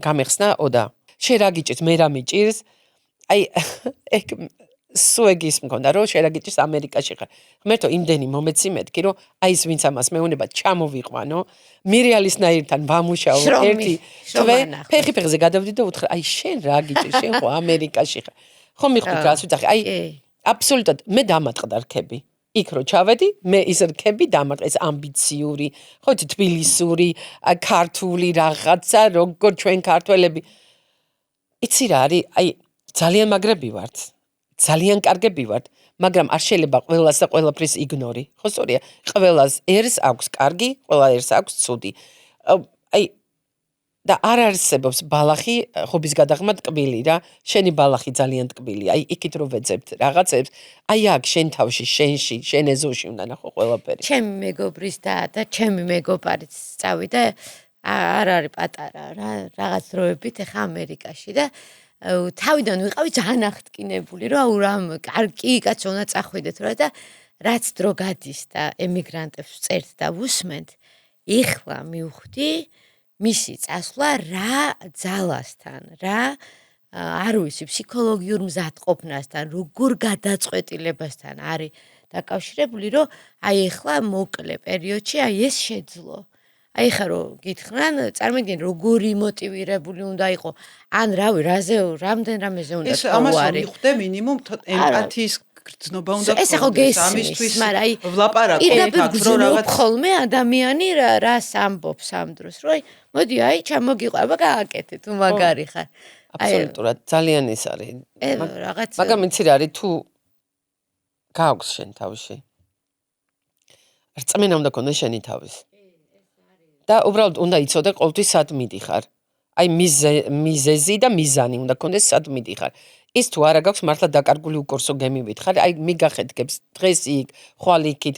გამეხსნა ოდა შენ რა გიჭირს მე რა მიჭირს აი ეგ სუეგის მქონდა რომ შენ რა გიჭირს ამერიკაში ხარ ღმერთო იმდენი მომეცი მეთქი რომ აი ეს ვინც ამას მეუნება ჩამოვიყვანო მირიალისნაირთან ვამუშაო ერთი თვე ფეხზე გადავდი და უთხრა აი შენ რა გიჭირს შენ ხო ამერიკაში ხარ ხო მიხვდით რას ვიძახი აი აბსოლუტურად მე დამატყდა რქები იქ რო ჩავედი მე ის რქები დამატყდა ეს ამბიციური ხო თბილისური ქართული რაღაცა როგორ ჩვენ ქართველები იცი რა არის აი ძალიან მაგრები ვართ ძალიან კარგები ვართ, მაგრამ არ შეიძლება ყველას და ყველაფრის იგნორი. ხო სწორია, ყველას ერს აქვს კარგი, ყველა ერს აქვს ცუდი. აი და არ არსებობს ბალახი ხობის გადაღმა ტკბილი რა, შენი ბალახი ძალიან ტკბილი. აი იქით რო ვეძებთ რაღაცებს, აი აქ შენ თავში, შენში, შენ ეზოში უნდა ნახო ყველაფერი. ჩემი მეგობრის და ჩემი მეგობარიც წავიდა, არ არის პატარა რა, რაღაც დროებით ახლა ამერიკაში და თავიდან ვიყავი ძალიან აღტკინებული რომ აუ რამ კარგი კაცო უნდა წახვიდეთ რა და რაც დრო გადის და ემიგრანტებს წერთ და ვუსმენთ ეხლა მივხვდი მისი წასვლა რა ძალასთან რა არ ვიცი ფსიქოლოგიურ მზადყოფნასთან როგორ გადაწყვეტილებასთან არის დაკავშირებული რომ აი ეხლა მოკლე პერიოდში აი ეს შეძლო აი ხა რო გითხრან წარმოგიდგენ როგორი მოტივირებული უნდა იყო ან რავი რამდენ რამეზე უნდა ეს ამას მიხვდე მინიმუმ ემპათიის გრძნობა უნდა გქონდეს ამისთვის მაგრამ აი ვლაპარაკობ რო რაღაც ხოლმე ადამიანი რას ამბობს ამ დროს რომ აი მოდი აი ჩამოგიყვება გააკეთე თუ მაგარი ხარ აბსოლუტურად ძალიან ის არის რაღაც მაგრამ იცი რა არის თუ გააქვს შენ თავში რწმენა უნდა გქონდეს შენი თავის და უბრალოდ უნდა იცოდე ყოველთვის სად მიდიხარ. აი მიზეზი და მიზანი უნდა გქონდეს სად მიდიხარ. ის თუ არა გაქვს მართლა დაკარგული უკურსო გემივით ხარ. აი მიგახეთქებს დღეს იქ, ხვალ იქით,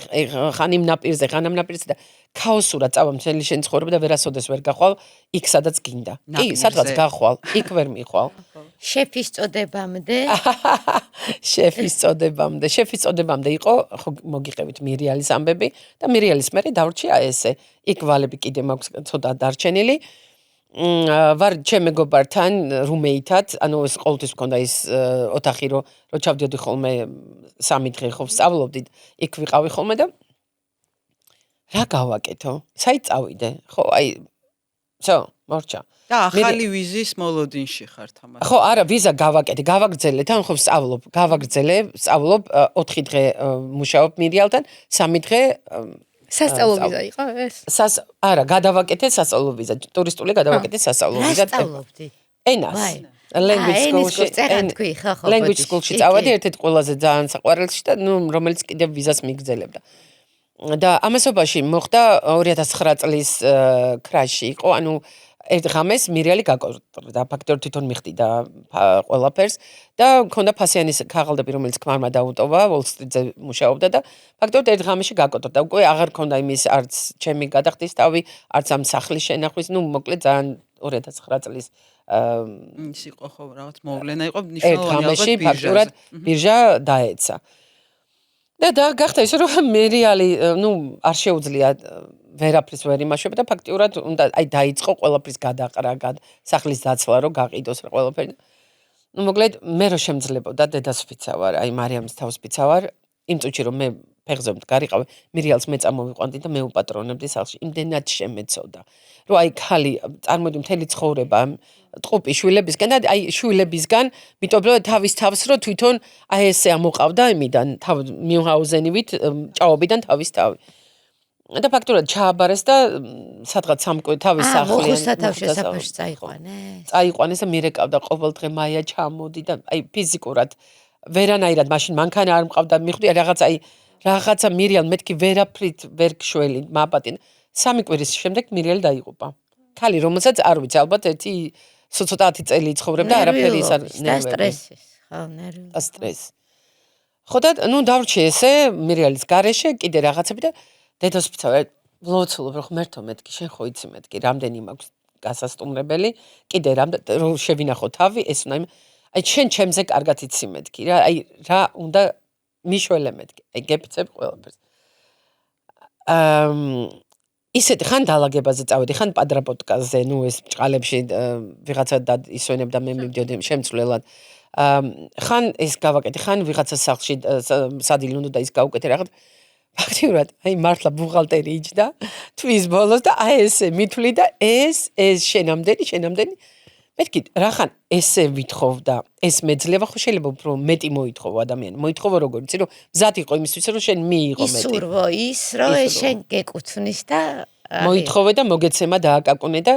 ხან იმ ნაპირზე, ხან ამ ნაპირზე და ქაოსურად წავა მთელი შენი ცხოვრება და ვერასოდეს ვერ გახვალ იქ სადაც გინდა. კი, სადღაც გახვალ, იქ ვერ მიხვალ. შეფის წოდებამდე? შეფის წოდებამდე იყო, ხო მოგიყევით მირიალის ამბები და მირიალის მერე დავრჩია ესე. იქ ვალები კიდე მაქვს ცოტა დარჩენილი. ვარ ჩემ მეგობართან, რუმეითად, ანუ ეს ყოველთვის მქონდა ის ოთახი, რომ ჩავდიოდი ხოლმე 3 დღე ხო ვსწავლობდით, იქ ვიყავი ხოლმე და რა გავაკეთო? საით წავიდე? ხო, აი всё, მორჩა. და ახალი ვიზის მოლოდინში ხართ ამას. ხო, არა, ვიზა გავაკეთე, გავაგრძელე, თან ხო ვსწავლობ, ვსწავლობ 4 დღე მუშაობ მირიალთან, 3 დღე სასწავლო ვიზა იყო ეს? არა, გადავაკეთე სასწავლო ვიზა, ტურისტული გადავაკეთე სასწავლო ვიზა. რა სწავლობდი? ენას. Language school-ში წავედი ერთ-ერთ ყველაზე ძალიან საყვარელში და ნუ რომელიც კიდევ ვიზას მიგრძელებდა. და ამასობაში მოხდა 2009 წლის კრაში იყო, ანუ ერთ ღამეს მირიალი გაკოტრდა, ფაქტობრივად თვითონ მიხდიდა ყველაფერს და მქონდა ფასიანის ქაღალდები, რომელიც ქმარმა დაუტოვა, ვოლ-სტრიტზე მუშაობდა და ფაქტობრივად ერთ ღამეში გაკოტრდა. უკვე აღარ მქონდა იმის არც ჩემი გადახდის თავი, არც ამ სახლის შენახვის, მოკლედ ძალიან 2009 წლის ის იყო ხო რაღაც მოვლენა იყო ერთ ნიშნავენ ღამეში ფაქტობრივად ბირჟა დაეცა. და გახდა ისე რომ მირიალი არ შეუძლია ვერაფრის ვერ იმაშება და ფაქტიურად უნდა დაიწყო ყველაფრის გადაყრა, სახლის დაცვა, რომ გაყიდოს ყველაფერი. მოკლედ მე რო შემძლებოდა დედას ვფიცავარ, მარიამის თავს ვფიცავარ, იმ წუთში რომ მე ფეხზე მდგარიყავი, მირიალს მე წამოვიყვანდი და მე უპატრონებდი სახლში. იმდენად შემეცოდა, რომ ქალი წარმოიდგინე მთელი ცხოვრება ტყუპი შვილებისგან და შვილებისგან მიტოვებდა თავის თავს, რომ თვითონ ესე ამოყავდა იმიდან, მიუჰაუზენივით ჭაობიდან თავის თავი. და ფაქტურად ჩააბარეს და სადღაც სამკვე თავის სახლი შესაფერში წაიყვანეს. წაიყვანეს და მირეკავდა ყოველ დღე მაია ჩამოდი და ფიზიკურად ვერანაირად მაშინ მანქანა არ მყავდა მიხვდი რაღაცა მირიალ მეთქი ვერაფრით ვერ გშველი მაპატინ 3 კვირის შემდეგ მირიალი დაიღუპა. ქალი რომელსაც არ ვიცი ალბათ ერთი 30 წელი იცხოვრებდა არაფერი ის არ სტრესი. ხო, ნერვი. სტრესი. ხო და დავრჩი ესე მირიალის გარეშე კიდე რაღაცები და დედას ვფიცავარ, ვლოცულობ რომ ღმერთო მეთქი, შენ ხო იცი მეთქი, რამდენი მაქვს გასასტუმრებელი, კიდე რომ შევინახო თავი, ეს უნდა შენ ჩემზე კარგად იცი მეთქი რა, რა უნდა მიშველე მეთქი, გეფიცებ ყველაფერს. ისეთი ხან დალაგებაზე წავედი, ხან პადრაპოტკაზე, ეს ბჭყალებში ვიღაცა და ისვენებდა მე მივდიოდი შემცვლელად. ხან ეს გავაკეთე, ხან ვიღაცა სახლში სადილ უნდა და ის გავუკეთე რაღაც ფაქტიურად მართლა ბუღალტერი იჯდა თვის ბოლოს და ესე მithვლი და ეს შენამდენი მეთქი რახან ესე ვითხოვდა ეს მეძლევა ხო შეიძლება უფრო მეტი მოითხოვო ადამიანი მოითხოვო როგორ იცი რომ მზად იყო იმისთვის რომ შენ მიიღო მეტი ისურვო ის რომ ეს შენ გეკუთვნის და მოითხოვე და მოგეცემა დააკაკუნე და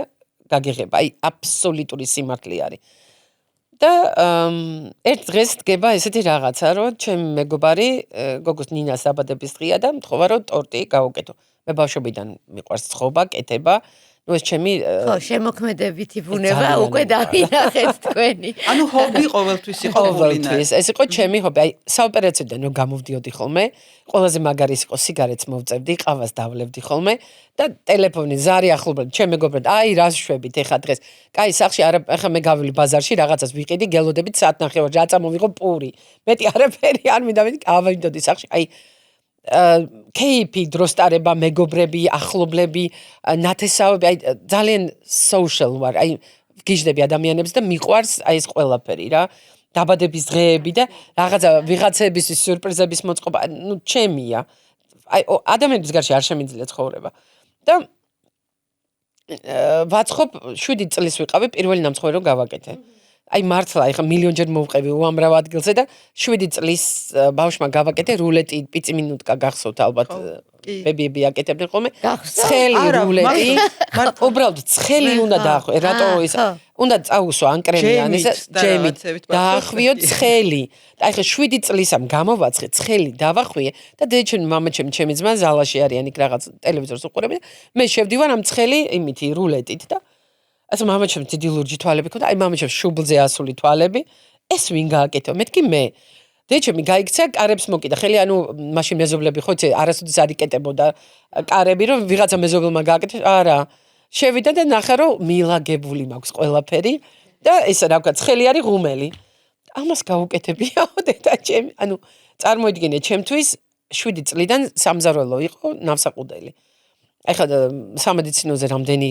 გაგიღება აბსოლუტური სიმართლე არის და ერთ დღეს დგება ესეთი რაღაცა რომ ჩემი მეგობარი გოგოს ნინას დაბადების დღეა და მთხოვა რომ ტორტი გავუკეთო მე ბავშვობიდან მიყვარს ცხობა კეთება ეს ჩემი ხო შემოქმედებითი ბუნება უკვე დავინახეთ თქვენი ანუ ჰობი ყოველთვის იყო ყოველთვის ეს იყო ჩემი ჰობი საოპერაციოდან რომ გამოვდიოდი ხოლმე ყველაზე მაგარი იყო სიგარეტს მოვწევდი ყავას დავლევდი ხოლმე და ტელეფონი ზარი ახლობლად ჩემ მეგობრად რას შვებით ეხა დღეს კაი სახში ეხა მე გავილი ბაზარში რაღაცას ვიყიდი გელოდებით საათ ნახევარი რა წამოვიღო პური მეტი არაფერი არ მინდა მე გავიდოდი სახში KP დროსტარება მეგობრები ახლობლები ნათესავები ძალიან social ვარ გიждები ადამიანებს და მიყვარს ეს ყველაფერი რა დაბადების დღეები და რაღაცა ვიღაცების სიურპრიზების მოწყობა ჩემია ადამიანების გარშე არ შემიძლია ცხოვრება და ვაცხობ 7 წლის ვიყავი პირველი ნამცხვარი რომ გავაკეთე მართლა ეხა მილიონჯერ მოვყევი უამრავ ადგილზე და 7 წლის ბავშვმა გავაკეთე რულეტი პიცი მინუტკა გახსოვთ ალბათ ბებიები აკეთებდნენ ხოლმე ცხელი რულეტი უბრალოდ ცხელი უნდა დაახვე რატო ის უნდა წაუსვა ან კრემი ან ეს ჯემით დაახვიო ცხელი და ეხა 7 წლისამ გამოვაცხე ცხელი დავახვიე და დედაჩემი მამაჩემი ჩემი ძმა ზალაში არიან იქ რაღაც ტელევიზორს უყურებენ მე შევდივარ ამ ცხელი იმითი რულეტით და ასე მამაჩემ დიდი ლურჯი თვალები ქონდა მამაჩემ შუბლზე ასული თვალები ეს ვინ გააკეთო მეთქი მე დედაჩემი გაიქცა კარებს მოკიდა ხელი მაშინ მეზობლები ხო იცი არასოდეს არ იკეტებოდა კარები რომ ვიღაცა მეზობელმა გააკეთე არა შევიდა და ნახა რომ მილაგებული მაქვს ყველაფერი და ეს რა ვქვა ცხელი არის ღუმელი ამას გაუკეთებიაო დედაჩემი წარმოიდგინე ჩემთვის 7 წლიდან სამზარველო იყო ნავსაყუდელი ეხლა სამედიცინოზე რამდენი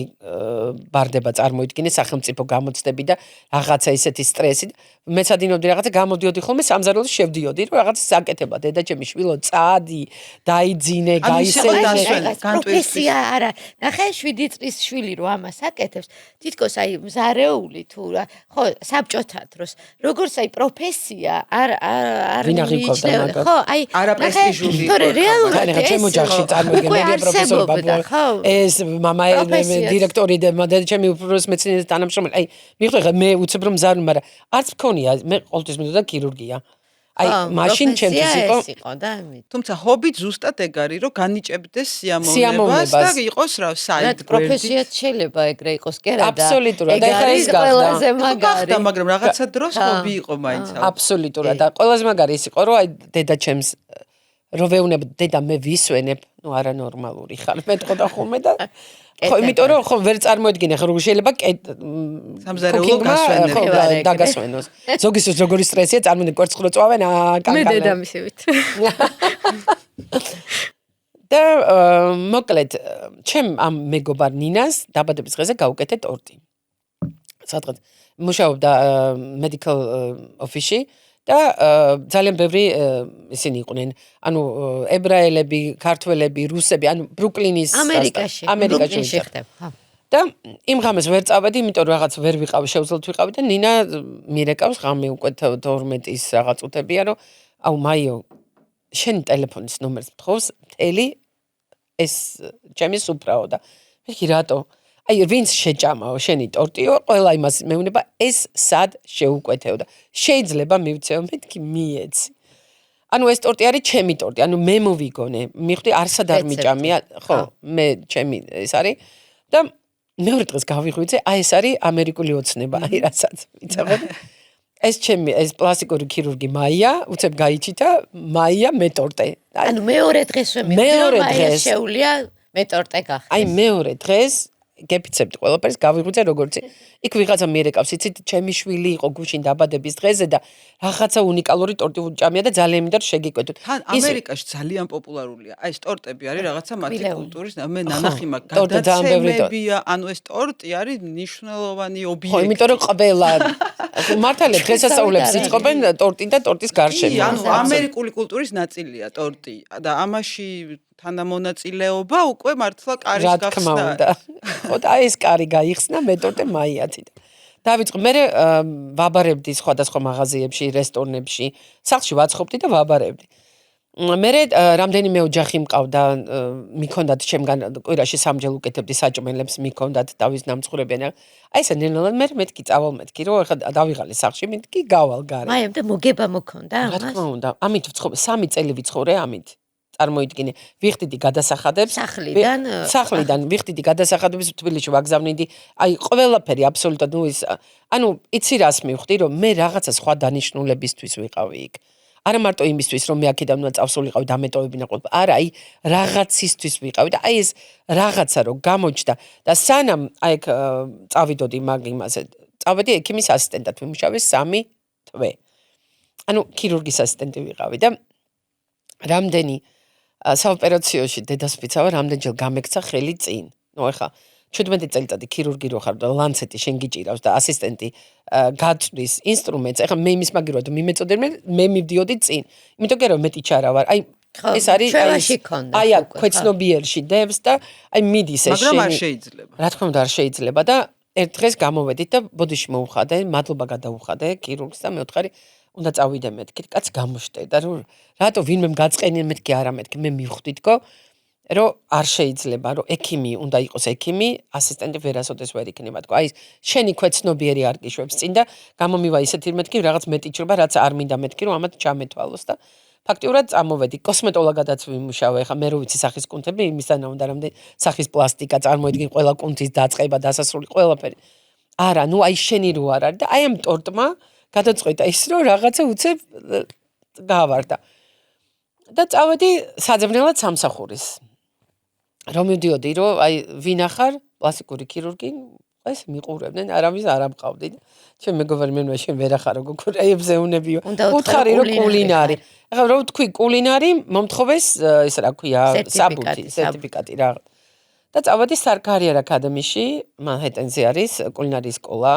ბარდება წარმოიდგინე სახელმწიფო გამოცდები და რაღაცა ისეთი სტრესი მეცადინობდი რაღაცა გამოდიოდი ხოლმე სამზარეულოს შევდიოდი რომ რაღაცა საკეთება დედაჩემი შვილო წადი დაიძინე გაისენე პროფესია არა ნახე 7 წლის შვილი რო ამას აკეთებს თითქოს მზარეული თუ რა ხო საბჭოთა დროს როგორც პროფესია არ მიიჩნევა ხო არაპრესტიჟული თორე რეალურად ჩემ ოჯახში წარმოიდგინე პროფესორი ბაბუა ეს მამა დირექტორი და დედაჩემი უბრალოდ მეცნიერის თანამშრომელი მიხვდი მე უცებ რომ მზარული მაგრამ არც მქონია მე ყოველთვის მინდოდა ქირურგია აი მაშინ ჩემთვის იყო და ამით. თუმცა ჰობი ზუსტად ეგ არის, რომ განიჭებდეს სიამოვნებას და იყოს რა საით პროფესიად შეიძლება ეგრე იყოს, კი არა და აბსოლუტურად და ეხლა ეს ყველაზე მაგარი. და მაგრამ რაღაცა დროს ჰობი იყო მაინც. აბსოლუტურად და ყველაზე მაგარი ის იყო, რომ აი დედა ჩემს რო ვეუნებ დედა მე ვისვენებ, ნუ არანორმალური ხარ მეტყო და ხოლმე და ხო იმიტომ რომ ხო ვერ წარმოედგინე ხო შეიძლება სამზარეულო გასვენებ დაგასვენოს ზოგის როგორი სტრესია წარმოიდგინე კვერცხრო წვავენ მე დედამისივით და მოკლედ ჩემ ამ მეგობარ ნინას დაბადების დღეზე გავუკეთე ტორტი სადღაც მუშაობდა medical office-ში და ძალიან ბევრი ისინი იყვნენ ანუ ებრაელები, ქართველები, რუსები, ანუ ბრუკლინის ამერიკაში შეხდება. და იმ ღამეს ვერ წავედი, იმიტომ რომ რაღაც ვერ ვიყავი, შევძლოთ ვიყავი და ნინა მირეკავს ღამე უკვე 12-ის რაღაც უთებია, რომ აუ მაიო, შენ ტელეფონის ნომერს მთხოვს, მთელი ეს ჩემი სუფრაო და მე რატო? აი ვინც შეჭამაო შენი ტორტიო, ყველა იმას მეუნება ეს სად შეუკვეთეო და შეიძლება მივცეო მეთქი მიეცი. ანუ ეს ტორტი არის ჩემი ტორტი, ანუ მე მოვიგონე, მივხვდი არსად არ მიჭამია, ხო, მე ჩემი ეს არის და მეორე დღეს გავიღვიძე, აი ეს არის ამერიკული ოცნება, აი რასაც ვიცახებ. ეს ჩემი ეს პლასტიკური ქირურგი მაია, უცებ გაიჩიტა, მაია მე ტორტე. ანუ მეორე დღესვე მაია შეუულია მე ტორტე გახდეს. აი მეორე დღეს გეფიცებდი ყველაფერს გავიღვიძე როგორც იქ ვიღაცა მიერეკავს იცით ჩემი შვილი იყო გუშინ დაბადების დღეზე და რაღაცა უნიკალური ტორტი უჭამია და ძალიან მინდა რომ შეგიკვეთოთ. თან ამერიკაში ძალიან პოპულარულია. აი ეს ტორტები არის რაღაცა მათი კულტურის მე ნანახი მაგ გადაცემებია, ანუ ეს ტორტი არის მნიშვნელოვანი ობიექტი. ხო, იმიტომ რომ ყველა მართალია დღესასწაულებს იწყობენ ტორტი და ტორტის გარშემო. ანუ ამერიკული კულტურის ნაწილია ტორტი და ამაში თანამონაწილეობა უკვე მართლა კარის გახსნა. რა თქმა უნდა. ხო და ეს კარი გაიხსნა მე ტორტე მაიათი და დავიწყე მე ვაბარებდი სხვადასხვა მაღაზიებში, რესტორნებში, სახლში ვაცხობდი და ვაბარებდი. მე რამდენიმე ოჯახი მყავდა, მიქონდათ ჩემგან კვირაში სამჯერ უკეთებდი საჭმელებს, მიქონდათ დავის ნამცხრებიან. აი ესე ნელ-ნელა მე მეთქი წავალ მეთქი, რომ ეხლა დავიღალე სახლში, მეთქი გავალ გარე. მაიამ და მოგება მოქონდა ამას? რა თქმა უნდა, ამით ვცხოვრე 3 წელი ვიცხოვრე ამით. წარმოიდგინე, ვიხდიდი გადასახადებს სახლიდან ვიხდიდი გადასახადებს თბილისში ვაგზავნიდი, აი ყველაფერი აბსოლუტურად ნუ ის ანუ იცი რას მივხვდი რომ მე რაღაცა სხვა დანიშნულებისთვის ვიყავი იქ. არა მარტო იმისთვის რომ მე აქედან უნდა წავსულიყავი და მეტოვებინა ყოველ. არა, აი რაღაცისთვის ვიყავი და აი ეს რაღაცა რომ გამოჩნდა და სანამ აი ეგ წავიდოდი მაგ იმაზე. წავედი ექიმის ასისტენტად ვიმუშავე 3 თვე. ანუ ქირურგის ასისტენტი ვიყავი და რამდენი საოპერაციოში დედას ვიცავ რამდენჯერ გამექცა ხელი წინ. ნუ ეხა 17 წელიწადი ქირურგი რო ხარ და ლანცეტი შენ გიჭირავს და ასისტენტი გაწვდის ინსტრუმენტს. ეხა მე იმის მაგირო მიმეწოდები მე მივდიოდი წინ. იმიტომ კი არა მეტი ჩარა ვარ. აი ეს არის აი აქ ქვეცნობიერში დევს და აი მიდის ეს შენი. მაგრამ არ შეიძლება. რა თქმა უნდა არ შეიძლება და ერთ დღეს გამოვედით და ბოდიში მოუხადე, მადლობა გადაუხადე ქირურგს და მეოთხარი უნდა წავიდე მეთქი, კაც გამოშტედა რომ რატო ვინმე გაწყენია მეთქი არა მეთქი მე მივხვდითკო რომ არ შეიძლება რომ ექიმი უნდა იყოს ექიმი, ასისტენტი ვერასოდეს ვერ იქნება თქო. აი შენი ქვეცნობიერი არ გიშვებს წინ და გამომივა ისეთი მეთქი რაღაც მეტი ჭრება რაც არ მინდა მეთქი რომ ამათ ჩამეთვალოს და ფაქტიურად წამოვედი კოსმეტოლოგადაც ვიმუშავე ხა მე რო ვიცი სახის კუნთები იმისთანა უნდა რამდენი სახის პლასტიკა წარმოიდგინე ყველა კუნთის დაწყება დასასრული ყველაფერი. არა, ნუ აი შენი რო არ არის და აი ამ ტორტმა გადაწყვეტა ის რომ რაღაცა უცებ გავარდა. და წავედი საძებნელად სამსახურის. რომ მივდიოდი რომ აი ვინ ახარ პლასტიკური ქირურგი ეს მიყურებდნენ არავის არ ამყავდი. ჩემ მეგობარი მე შენ ვერ ახარო გოგურეებზე უნებიო. უთხარი რომ კულინარი. ახლა რო ვთქვი კულინარი მომთხოვეს ეს რა ქვია საბუთი, სერტიფიკატი რა. და წავედი Star-Career Academy-ში, მანჰეტენზე არის კულინარიის სკოლა.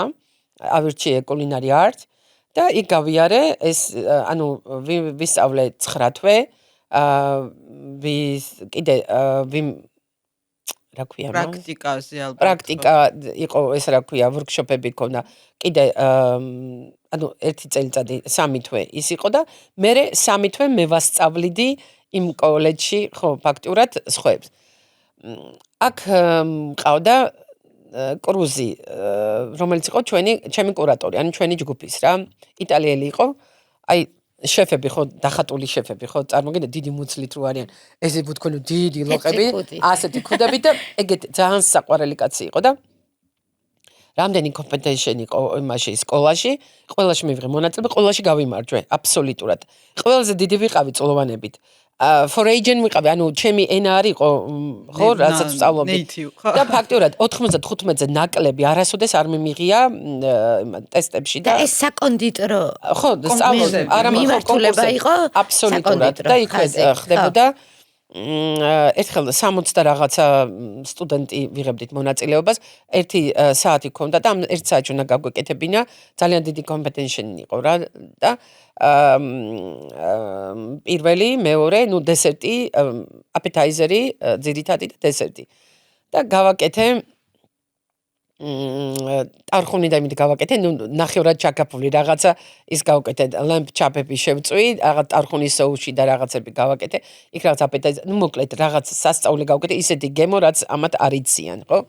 ავირჩიე კულინარი არტ და იქ გავიარე ეს ანუ ვისწავლე 9 თვე კიდე რა ქვია პრაქტიკაზე ალბათ პრაქტიკა იყო ეს რა ქვია ვორქშოპები ქონდა კიდე ანუ 1 წელიწადი 3 თვე ის იყო და მე 3 თვე მე ვასწავლიდი იმ კოლეჯში ხო ფაქტურად სხვებს აქ მყავდა კრუზი რომელიც იყო ჩემი კურატორი ანუ ჩვენი ჯგუფის რა იტალიელი იყო აი შეფები ხო დახატული შეფები ხო წარმოგიდგენთ დიდი მუცლით რო არიან ესე ვთქვენო დიდი ლოყები ასეთი ქუდები და ეგეთ ძალიან საყვარელი კაცი იყო და რამდენი competition იყო იმაში სკოლაში ყველაში მივიღე მონაწილეობა ყველაში გავიმარჯვე აბსოლუტურად ყველაზე დიდი ვიყავი წლოვანებით foreign ვიყავი ანუ ჩემი ენა არისო ხო რასაც ვსწავლობდი და ფაქტურად 95-ზე ნაკლები არასოდეს არ მიმიღია ტესტებში და ეს საკონდიტრო ხო სწავლობდი არა მიმართულება იყო აბსოლუტურად და იქვე ხდებოდა ერთხელ 60 და რაღაცა სტუდენტი ვიღებდით მონაწილეობას ერთი საათი ქონდა და ამ ერთ საათში უნდა გავგვეკეთებინა ძალიან დიდი competition იყო რა და პირველი მეორე ნუ დესერტი აპეტაიზერი ძირითადი და დესერტი და გავაკეთე ტარხუნი და იმით გავაკეთე ნუ ნახევრად ჩაკაფული რაღაცა ის გავაკეთე ლემპ ჩაპები შევწვი რაღაც ტარხუნის სოუსში და რაღაცები გავაკეთე იქ რაღაც აპეტაიზერი ნუ მოკლედ რაღაც სასწაული გავაკეთე ისეთი გემო რაც ამათ არ იციან ხო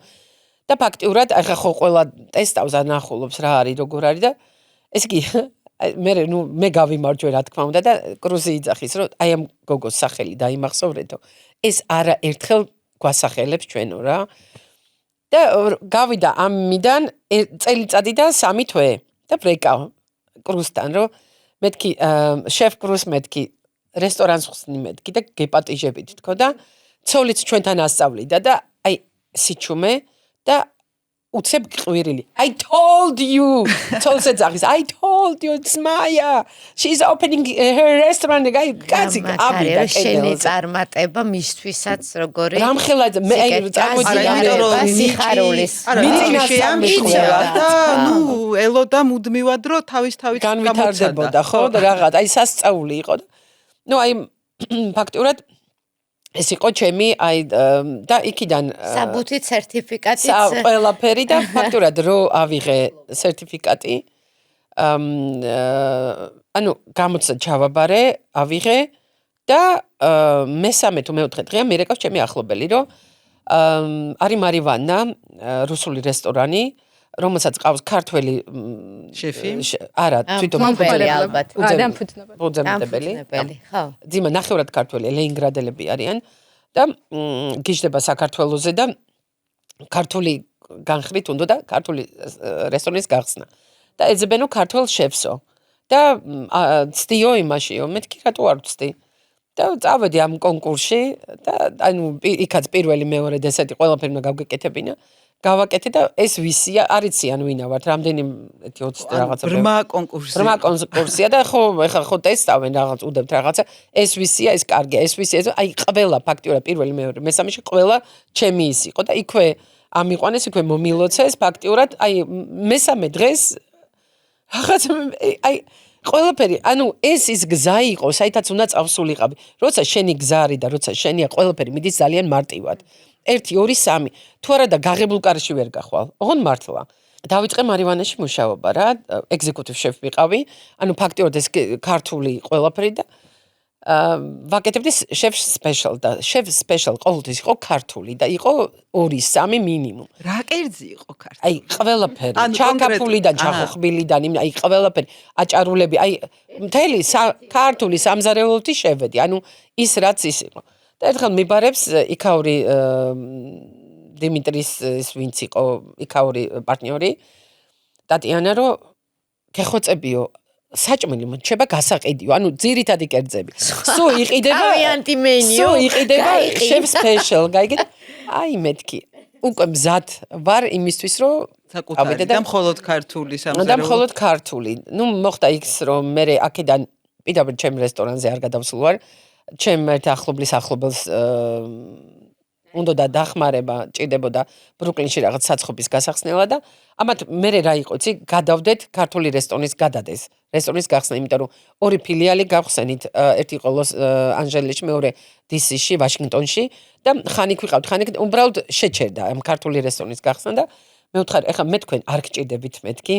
და ფაქტიურად ახლა ხო ყველა ტესტავს ანახულობს რა არის როგორ არის და ეს კი მე გავიმარჯვე რა თქმა უნდა და კრუზი იძახის რომ აი ამ გოგოს სახელი დაიმახსოვრეთო ეს არა ერთხელ გვასახელებს ჩვენო რა და გავიდა ამიდან წელიწადი და 3 თვე და ბრეკავ კრუსთან რომ მეთქი შეფ კრუს მეთქი რესტორანს ხსნი მეთქი და გეპატიჟებით თქო და ცოლიც ჩვენთან ასწავლიდა და აი სიჩუმე და უცებ ყვირილი I told you ცოლს ეძახის I told you it's Maya she's opening her restaurant კაცი აბიდა შენი წარმატება მისთვისაც როგორი რამხელა მე წარმოიდგინე სიხარულის მიწინა შეამჩნევა და ნუ ელოდა მუდმივად რომ თავის განვითარდებოდა ხო და რაღაც აი სასწაული იყო და ნუ აი ფაქტურად ეს იყო ჩემი აი და იქიდან საბუთი სერტიფიკატიც ყველაფერი და ფაქტურად რო ავიღე სერტიფიკატი ანუ გამოცდა ჩავაბარე ავიღე და მესამე თუ მეოთხე დღეა მერეკავს ჩემი ახლობელი რომ არის მარივანა რუსული რესტორანი რომელსაც ყავს ქართველი შეფი არა თვითონ ალბათ ფუძემდებელი ხო ძიმა ნახევრად ქართველი ლენინგრადელები არიან და გიждდება საქართველოზე და ქართული განხრით უნდა და ქართული რესტორნის გახსნა და ეძებენო ქართულ შეფსო და ცდიო იმაშიო მეთქი რატო არ ვცდი და წავედი ამ კონკურსში და ანუ იქაც პირველი მეორე დესერტი ყველაფერი უნდა გავგეკეთებინა გავაკეთე და ეს ვისია არიციან ვინა ვართ რამდენი 20 რაღაცა ბრმა კონკურსია და ხო ეხლა ხო ტესტავენ რაღაც უდებთ რაღაცა ეს ვისია ეს კარგია ეს ვისია აი ყველა ფაქტიურად პირველი მეორე მესამეში ყველა ჩემი ის იყო და იქვე ამიყვანეს იქვე მომილოცეს ფაქტიურად აი მესამე დღეს რაღაც აი ყველაფერი ანუ ეს ის გზა იყო საითაც უნდა წავსულიყავი როცა შენი გზა არის და როცა შენია ყველაფერი მიდის ძალიან მარტივად 1 2 3 თუ არა და გაღებულ კარში ვერ გახვალ ოღონ მართლა დავიწყე მარივანაში მუშაობა რა ეგზეკუტივ შეფ ვიყავი ანუ ფაქტიურად ეს ქართული ყველაფერი და ვაკეთებდი შეფ სპეშალ და შეფ სპეშალ ყოველთვის იყო ქართული და იყო 2-3 მინიმუმ რა კერძი იყო ქართული აი ყველაფერი ჩაკაფულიდან ჩახოხბილიდან აი ყველაფერი აჭარულები აი მთელი ქართული სამზარეულოთი შევედი ანუ ის რაც ის იყო და ერთხელ მიბარებს იქაური დიმიტრის ის ვინც იყო იქაური პარტნიორი ტატიანა რომ გეხოცებიო საჭმელი მოჩება გასაყიდიო ანუ ძირითადი კერძები სუ იყიდება ავიანტი მენიუ სუ იყიდება შეფ სპეშალ გაიგეთ აი მეთქი უკვე მზად ვარ იმისთვის რომ საკუთარი და მხოლოდ ქართული სამზარეულო და მხოლოდ ქართული ნუ მოხდა იქს რომ მე აქედან პირდაპირ ჩემ რესტორანზე არ გადავსულ ვარ ჩემ ერთ ახლობლის ახლობელს უნდა და დახმარება ჭირდებოდა ბრუკლინში რაღაც საცხობის გასახსნელა და ამათ მე რა იყო იცი გადავდეთ ქართული რესტორნის გადადეს რესტორნის გახსნა იმიტომ რომ 2 ფილიალი გავხსენით ერთი იყო ლოს ანჯელესში მეორე DC-ში ვაშინგტონში და ხანიკ ვიყავთ ხანიკ უბრალოდ შეჩერდა ამ ქართული რესტორნის გახსნა და მე ვთხარ ეხლა მე თქვენ არ გჭირდებით მეთქი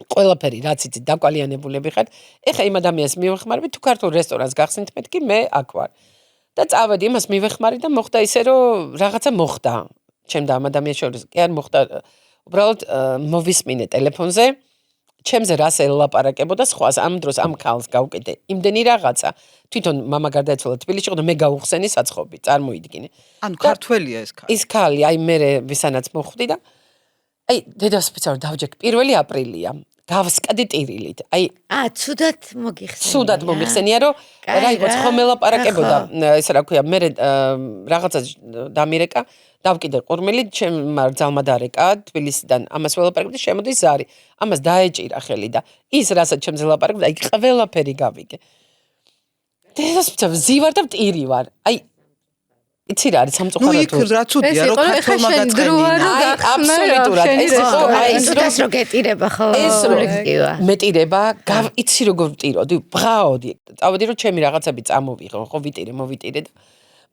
ყველაფერი რაც იცით დაკვალიანებულები ხართ ეხლა იმ ადამიანს მივეხმარებით თუ ქართულ რესტორანს გახსნით მეთქი მე აქ ვარ და წავედი იმას მივეხმარი და მოხდა ისე რომ რაღაცა მოხდა ჩემ და ამ ადამიანს შორის კი არ მოხდა უბრალოდ მოვისმინე ტელეფონზე ჩემზე რას ელაპარაკებოდა სხვას ამ დროს ამ ქალს გავკეთე იმდენი რაღაცა თვითონ მამა გარდაეცვალა თბილისში და მე გავუხსენი საცხობი წარმოიდგინე ანუ ქართველია ეს ქალი ის ქალი აი მე ვისანაც მოხვდი და აი დედასპიცარო დავჯექ 1 აპრილია გავსკადი ტირილით აი ცუდად მოგიხსენია სუდად მომიხსენია რომ რა იყო ხომ ელაპარაკებოდა ეს რა ქვია მე რაღაცა დამირეკა დავკიდე ყურმელი ჩემ ძალმა დარეკა თბილისიდან ამას ველაპარაკებდი შემოდის ზარი ამას დაეჭირა ხელი და ის რასაც ჩემს ელაპარაკებდა აი ყველაფერი გავიგე დედასპიცა ზივარ და მტირი ვარ აი იცი რა არის სამწუხაროდ ნუ იქ რა ცუდია რომ ქართულმა გაწყენინა აბსოლუტურად ეს იყო აი ის რო გეტირება ხო ეს როლექტივა მეტირება იცი როგორ ვტიროდი ბღაოდი წავედი რომ ჩემი რაღაცები წამოვიღო ხო ვიტირე მოვიტირე და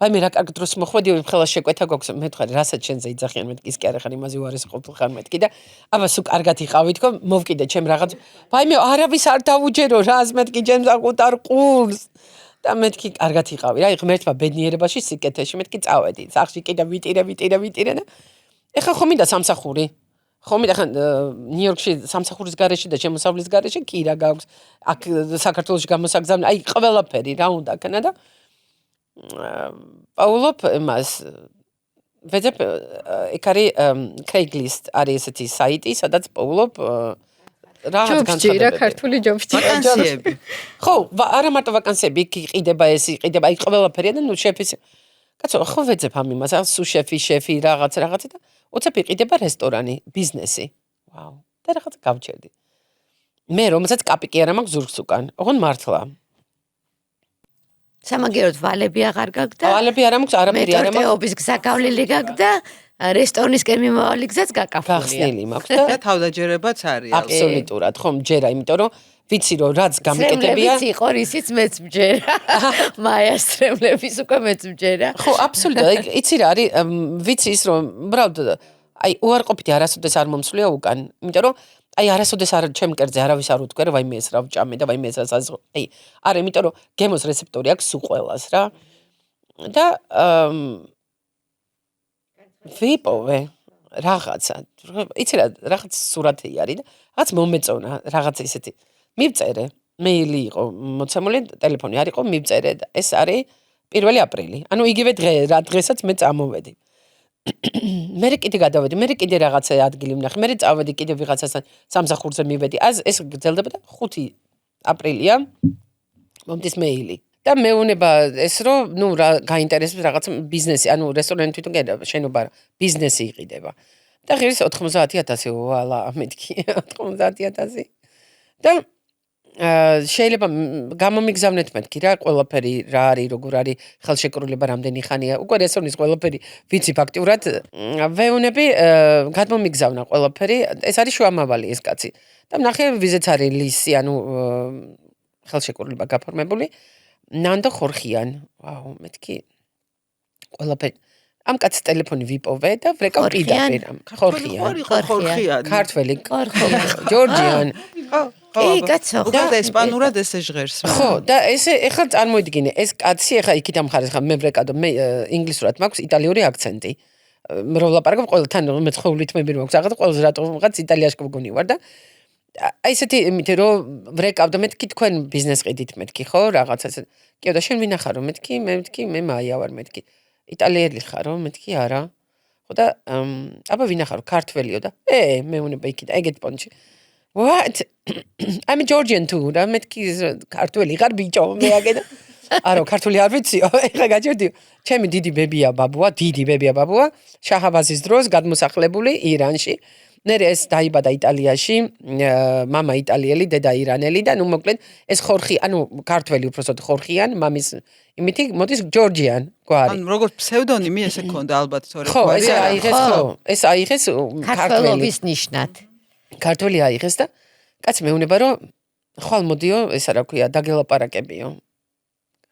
აი მე რა კარგ დროს მოხვედი ხელა შეკვეთა გვაქვს მე თქვა რასაც შენზე იძახიან მეთქი ის კი არა ხარ იმაზე უარეს ყოფილხარ მეთქი და აბა სულ კარგად იყავი თქო მოვკიდე ჩემ რაღაც აი მე არავის არ დავუჯერო რას მეთქი ჩემს აღუტარ ყურს და მეთქი კარგად იყავი რა ღმერთმა ბედნიერებაში სიკეთეში მეთქი წავედი სახში კიდე ვიტირე და ეხა ხომ მინდა სამსახური ხომ მინდა ხან ნიუ-იორკში სამსახურის გარეშე და შემოსავლის გარეშე კი რა გაქვს აქ საქართველოში გამოსაგზავნე აი ყველაფერი რა უნდა ქნა და პაულოპ მას ვეძებ იქ არის Craigslist არის ესეთი საიტი სადაც პაულოპ რაღაც განსხვავებული ქართული ვაკანსიები ხო არა მარტო ვაკანსიები იყიდება ეს იყიდება აი ყველაფერია და ნუ შეფის კაცო ხო ვეძებ ამ იმას სუ შეფი რაღაც და უცებ იყიდება რესტორანი ბიზნესი ვაუ და რაღაც გავჩერდი მე რომელსაც კაპიკი არ მაქვს ზურგს უკან ოღონ მართლა სამაგიეროდ ვალები აღარ გაგდა ვალები არ მაქვს არაფერი არ მაქვს მეტეობის გზა გავლილი გაგდა რესტორნისკენ მიმავალი გზაც გაკაფულია გახსნილი მაქვს და თავდაჯერებაც არის აბსოლუტურად ხომ ჯერა იმიტომ რომ ვიცი რომ რაც გამიკეთებია ვიცი იყო რისიც მეც მჯერა მაიასტრებლების უკვე მეც მჯერა ხო აბსოლუტურად იცი რა არის ვიცი ის რომ უბრალოდ აი უარყოფითი არასოდეს არ მომსვლია უკან იმიტომ რომ აი არასოდეს არ ჩემ კერძზე არავის არ უთქვე რომ ვაიმე ეს რა ვჭამე და ვაიმე ეს რა საზღო აი არა იმიტომ რომ გემოს რეცეპტორი აქვს სულ ყველას რა და ვიპოვე რაღაცა იცი რა რაღაც სურათი არის და რაღაც მომეწონა რაღაც ისეთი მივწერე მეილი იყო მოცემული ტელეფონი არ იყო მივწერე და ეს არის 1 აპრილი ანუ იგივე დღე რა დღესაც მე წამოვედი მე კიდე გადავედი მე კიდე რაღაცა ადგილი ვნახე მე წავედი კიდე ვიღაცასთან სამსახურზე მივედი ეს გრძელდება და 5 აპრილია მომდის მეილი და მეუნება ეს რომ ნუ რა გაინტერესებს რაღაც ბიზნესი ანუ რესტორანი თვითონ შენობა ბიზნესი იყიდება და ღირს 90000 ვალა მეთქი 90000 და შეიძლება გამომიგზავნეთ მეთქი რა ყველაფერი რა არის როგორ არის ხელშეკრულება რამდენი ხანია უკვე რესტორნის ყველაფერი ვიცი ფაქტიურად ვეუნები გადმომიგზავნა ყველაფერი ეს არის შუამავალი ეს კაცი და ნახე ვიზეც არის ლისი ანუ ხელშეკრულება გაფორმებული ნანდო ხორხიან ვაუ მეთქი ყველაფერი ამ კაცს ტელეფონი ვიპოვე და ვრეკავ პირდაპირ ხორხიან ქართველი ჯორჯიან კი კაცო უბრალოდ ესპანურად ესე ჟღერს ხო და ესე ეხლა წარმოიდგინე ეს კაცი ეხლა იქით ამხარეს ხა მე ვრეკავ მე ინგლისურად მაქვს იტალიური აქცენტი რო ვლაპარაკობ ყველთან მე ცხოვრით მე მაქვს რაღაც ყველს რატომღაც იტალიაში გგონი ვარ და აი ესეთი იმითი რომ ვრეკავ და მეთქი თქვენ ბიზნეს ყიდით მეთქი ხო რაღაცა ესე კი და შენ ვინახარო მეთქი მე მაია ვარ მეთქი იტალიელი ხარო მეთქი არა ხო და აბა ვინახარო ქართველიო და მეუნება იქით ეგეთ პონჩი What? I'm a Georgian too. და მეთქი ქართველი ხარ ბიჭო მე აგე და არა ქართული არ ვიციო ეხლა გაჯერდიო ჩემი დიდი ბებია ბაბუა შაჰაბაზის დროს გადმოსახლებული ირანში ნერე ეს დაიბადა იტალიაში მამა იტალიელი დედა ირანელი და ნუ მოკლედ ეს ხორხი ანუ ქართველი უბრალოდ ხორხიან მამის იმითი მოდის ჯორჯიან გვარი ანუ როგორც ფსევდონიმი ესე ქონდა ალბათ თორე ხო ეს აიღეს ქართველობის ნიშნად ქართველი აიღეს და კაც მეუნება რომ ხვალ მოდიო ესა რა ქვია დაგელაპარაკებიო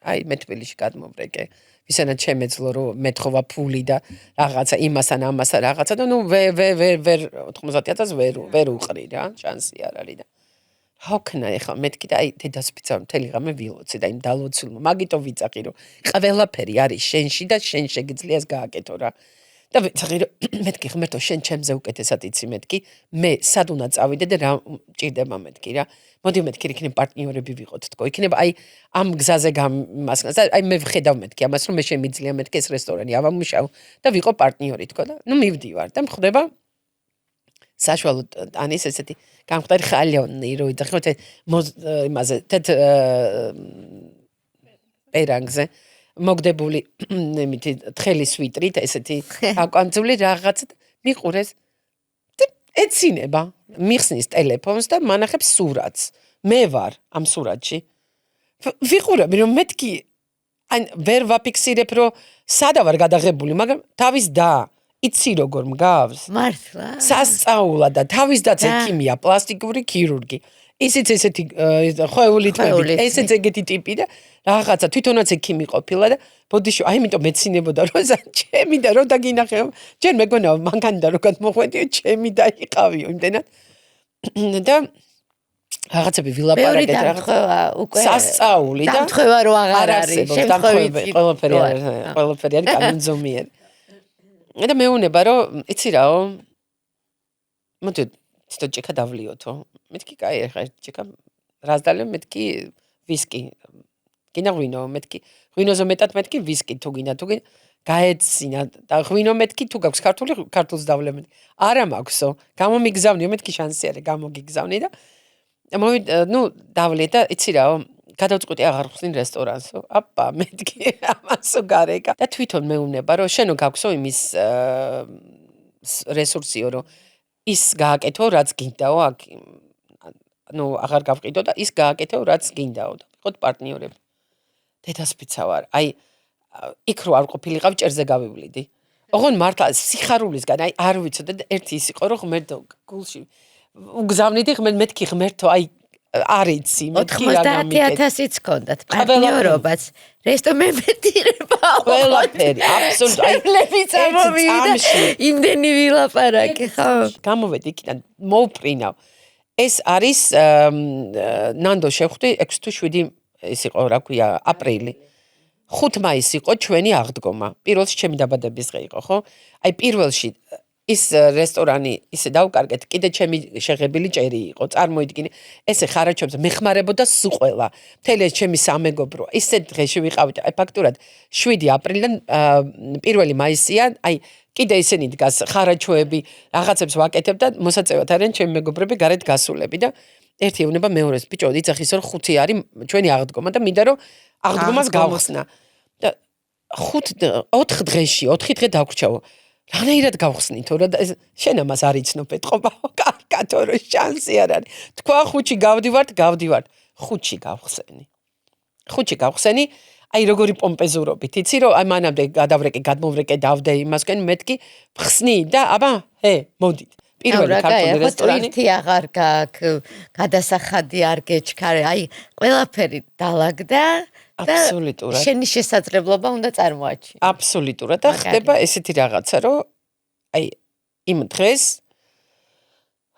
აი მე თბილისში გადმოვრეკე ვისანა ჩემეძლო რომ მეთხოვა ფული და რაღაცა იმასთან ამასთან რაღაცა და ნუ ვერ 90000 ვერ უყრი რა შანსი არ არის და how can I ეხლა მეთქი და აი დედასპიცა მთელი ღამე ვილოცე და იმ დალოცულმა მაგიტო ვიწახი რომ ყველაფერი არის შენში და შენ შეგიძლიას გააკეთო რა და ვეცახი რომ მეთქი ღმერთო შენ ჩემზე უკეთესად იცი მეთქი მე სად უნდა წავიდე და რა მჭირდება მეთქი რა მოდი მეთქი იქნება პარტნიორები ვიყოთ თქო იქნება აი ამ გზაზე გამასკნას და აი მე ვხედავ მეთქი ამას რომ მე შემიძლია მეთქი ეს რესტორანი ავამუშავ და ვიყო პარტნიორი თქო და ნუ მივდივარ და მხდება საშუალო ანის ესეთი გამხდარი ხალიონი რო იდახოთ იმაზე თეთ პერანგზე მოგდებული იმითი თხელი სვიტრით ესეთი აკვანძული რაღაც მიყურეს ეცინება მიხსნის ტელეფონს და მანახებს სურათს მე ვარ ამ სურათში ვიყურები რომ მეთქი ან ვერ ვაფიქსირებ რომ სადა ვარ გადაღებული მაგრამ თავის და იცი როგორ მგავს მართლა სასწაულა და თავის და ექიმია პლასტიკური ქირურგი ისიც ესეთი ხვეული ტიპი ესეც ეგეთი ტიპი და რაღაცა თვითონაც ექიმი ყოფილა და ბოდიში აი იმიტომ მეცინებოდა რომ ჩემი და რომ დაგინახე ჯერ მეგონა მანქანიდან რო გადმოხვედიო ჩემი და იყავიო იმდენად და რაღაცები ვილაპარაკეთ რაღაცა უკვე სასწაული და დამთხევა რო აღარ არის შემთხვევით ყველაფერი არის კანონზომიერი და მეუნება რომ იცი რაო მოდი თვითონ ჭიქა დავლიოთო მეთქი კაი ახლა ჭიქა რაზდალე მეთქი ვისკი გინდა ღვინო მეთქი ღვინოზე მეტად მეთქი ვისკი თუ გინდა გაეცინა და ღვინო მეთქი თუ გაქვს ქართულს დავლე არა მაქვსო გამომიგზავნიო მეთქი შანსი არის გამოგიგზავნი და ნუ დავლე და იცი რაო გადავწყვიტე აღარ ხსნი რესტორანსო აპა მეთქი ამასო გარეკა და თვითონ მეუნება რომ შენო გაქვსო იმის რესურსიო რომ ის გააკეთო რაც გინდაო აქ ნუ აღარ გავყიდო და ის გააკეთო რაც გინდაო და ვიყოთ პარტნიორები დედასპიცა ვარ აი იქ რო არ ყოფილიყავ ჭერზე გავივლიდი ოღონ მართლა სიხარულისგან აი არ ვიცოდა და ერთი ის იყო რომ ღმერთო გულში უგზავნიდი მეთქი ღმერთო აი არიცი მეთქი რა გამიკეთე 90000-იც ჰქონდათ პარტნიორობაც რესტომემეტირება ყველაფერი აბსოლუტურად აი ლებიც ამოვიდა იმდენი ვილაპარაკე ხო გამოვედი იქიდან მოვპრინავ ეს არის ნანდო შევხვდი 6 თუ 7 ის იყო რა ქვია აპრილი 5 მაისი იყო ჩვენი აღდგომა პირველში ჩემი დაბადების დღე იყო ხო აი პირველში ის რესტორანი ისე დავკარგეთ კიდე ჩემი შეღებილი ჭერი იყო წარმოიდგინე ესე ხარაჩობს მეხმარებოდა სუყველა მთელი ჩემი სამეგობრო ისე დღეში ვიყავით აი ფაქტურად 7 აპრილიდან 1 მაისია აი კიდე ისენი დგას ხარაჩოები რაღაცებს ვაკეთებ და მოსაწევად არიან ჩემი მეგობრები გარეთ გასულები და ერთი ეუბნება მეორეს ბიჭო იცახის რომ 5 არის ჩვენი აღდგომა და მინდა რომ აღდგომას გავხსნა და 4 დღეში 4 დღე დაგვრჩავო რანაირად გავხსნითო რა შენ ამას არ იცნობ ეთყობა კარგათო რომ შანსი არ არის თქვა ხუთში გავდივართ 5-ში გავხსენი აი როგორი პომპეზურობით იცი რომ აი მანამდე გადმოვრეკე დავდე იმასკენ მეთქი ხსნი და აბა მოდით პირველი ქართული რესტორანი ერთი აღარ გაქვს გადასახადი არ გეჩქარე აი ყველაფერი დაალაგდა აბსოლუტურად შენი შესაძლებლობა უნდა წარმოაჩინო აბსოლუტურად და ხდება ესეთი რაღაცა რომ აი იმ დღეს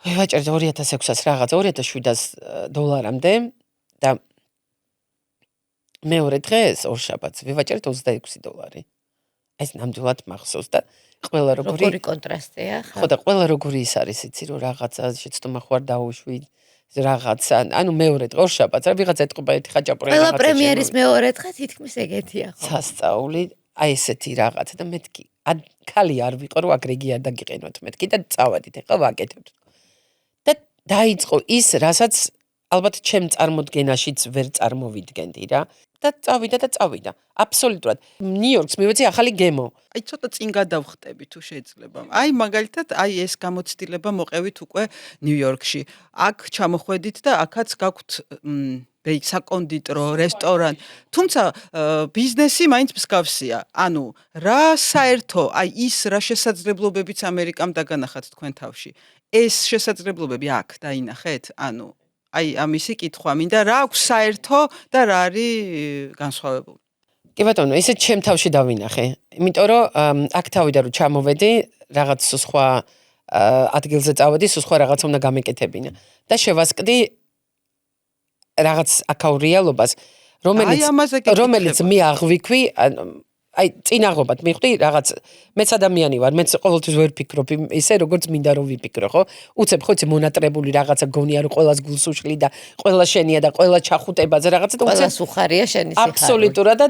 ვაჭერთ 2600-ს რაღაც $2700 და მეორე დღეს ორშაბათს ვივაჭერთ $26 ეს ნამდვილად მახსოვს და ყველა როგორი კონტრასტია ხო და ყველა როგორი ის არის იცი რომ რაღაცა შეცდომა ხوار დაუშვი რაღაცა ანუ მეორე დღე ორშაბათს რა ვიღაცა ეთყობა ერთი ხაჭაპური რაღაცა ყველა პრემიერის მეორე დღე თითქმის ეგეთია ხო სასწაული აი ესეთი რაღაცა და მეთქი ქალი არ ვიყო რომ აგრეგი არ დაგიყენოთ მეთქი და წავედით ეხლა ვაკეთებთ და დაიწყო ის რასაც ალბათ ჩემ წარმოდგენაშიც ვერ წარმოვიდგენდი რა და წავიდა აბსოლუტურად ნიუ-იორკს მივეცი ახალი გემო აი ცოტა წინ გადავხტები თუ შეიძლება აი მაგალითად აი ეს გამოცდილება მოყევით უკვე ნიუ-იორკში აქ ჩამოხვედით და აქაც გაქვთ საკონდიტრო რესტორანი თუმცა ბიზნესი მაინც მსგავსია ანუ რა საერთო აი ის რა შესაძლებლობებიც ამერიკამ დაგანახათ თქვენ თავში ეს შესაძლებლობები აქ დაინახეთ ანუ აი ამისი კითხვა მინდა რა აქვს საერთო და რა არის განსხვავებული კი ბატონო ისე ჩემ თავში დავინახე იმიტომ რომ აქ თავიდან რომ ჩამოვედი რაღაც სხვა ადგილზე წავედი სხვა რაღაც უნდა გამეკეთებინა და შევასკდი რაღაც აქაურ რეალობას რომელიც მე აღვიქვი აი წინაღობად მივხვდი რაღაც მეც ადამიანი ვარ, მეც ყოველთვის ვერ ფიქრობ ისე როგორც მინდა რომ ვიფიქრო, ხო? უცებ ხო იცი მონატრებული რაღაცა გონია რომ ყოველას გულს უშლი და ყველა შენია და ყველა ჩახუტებაზე რაღაცა და ყველას უხარია შენი სიხარული. აბსოლუტურად და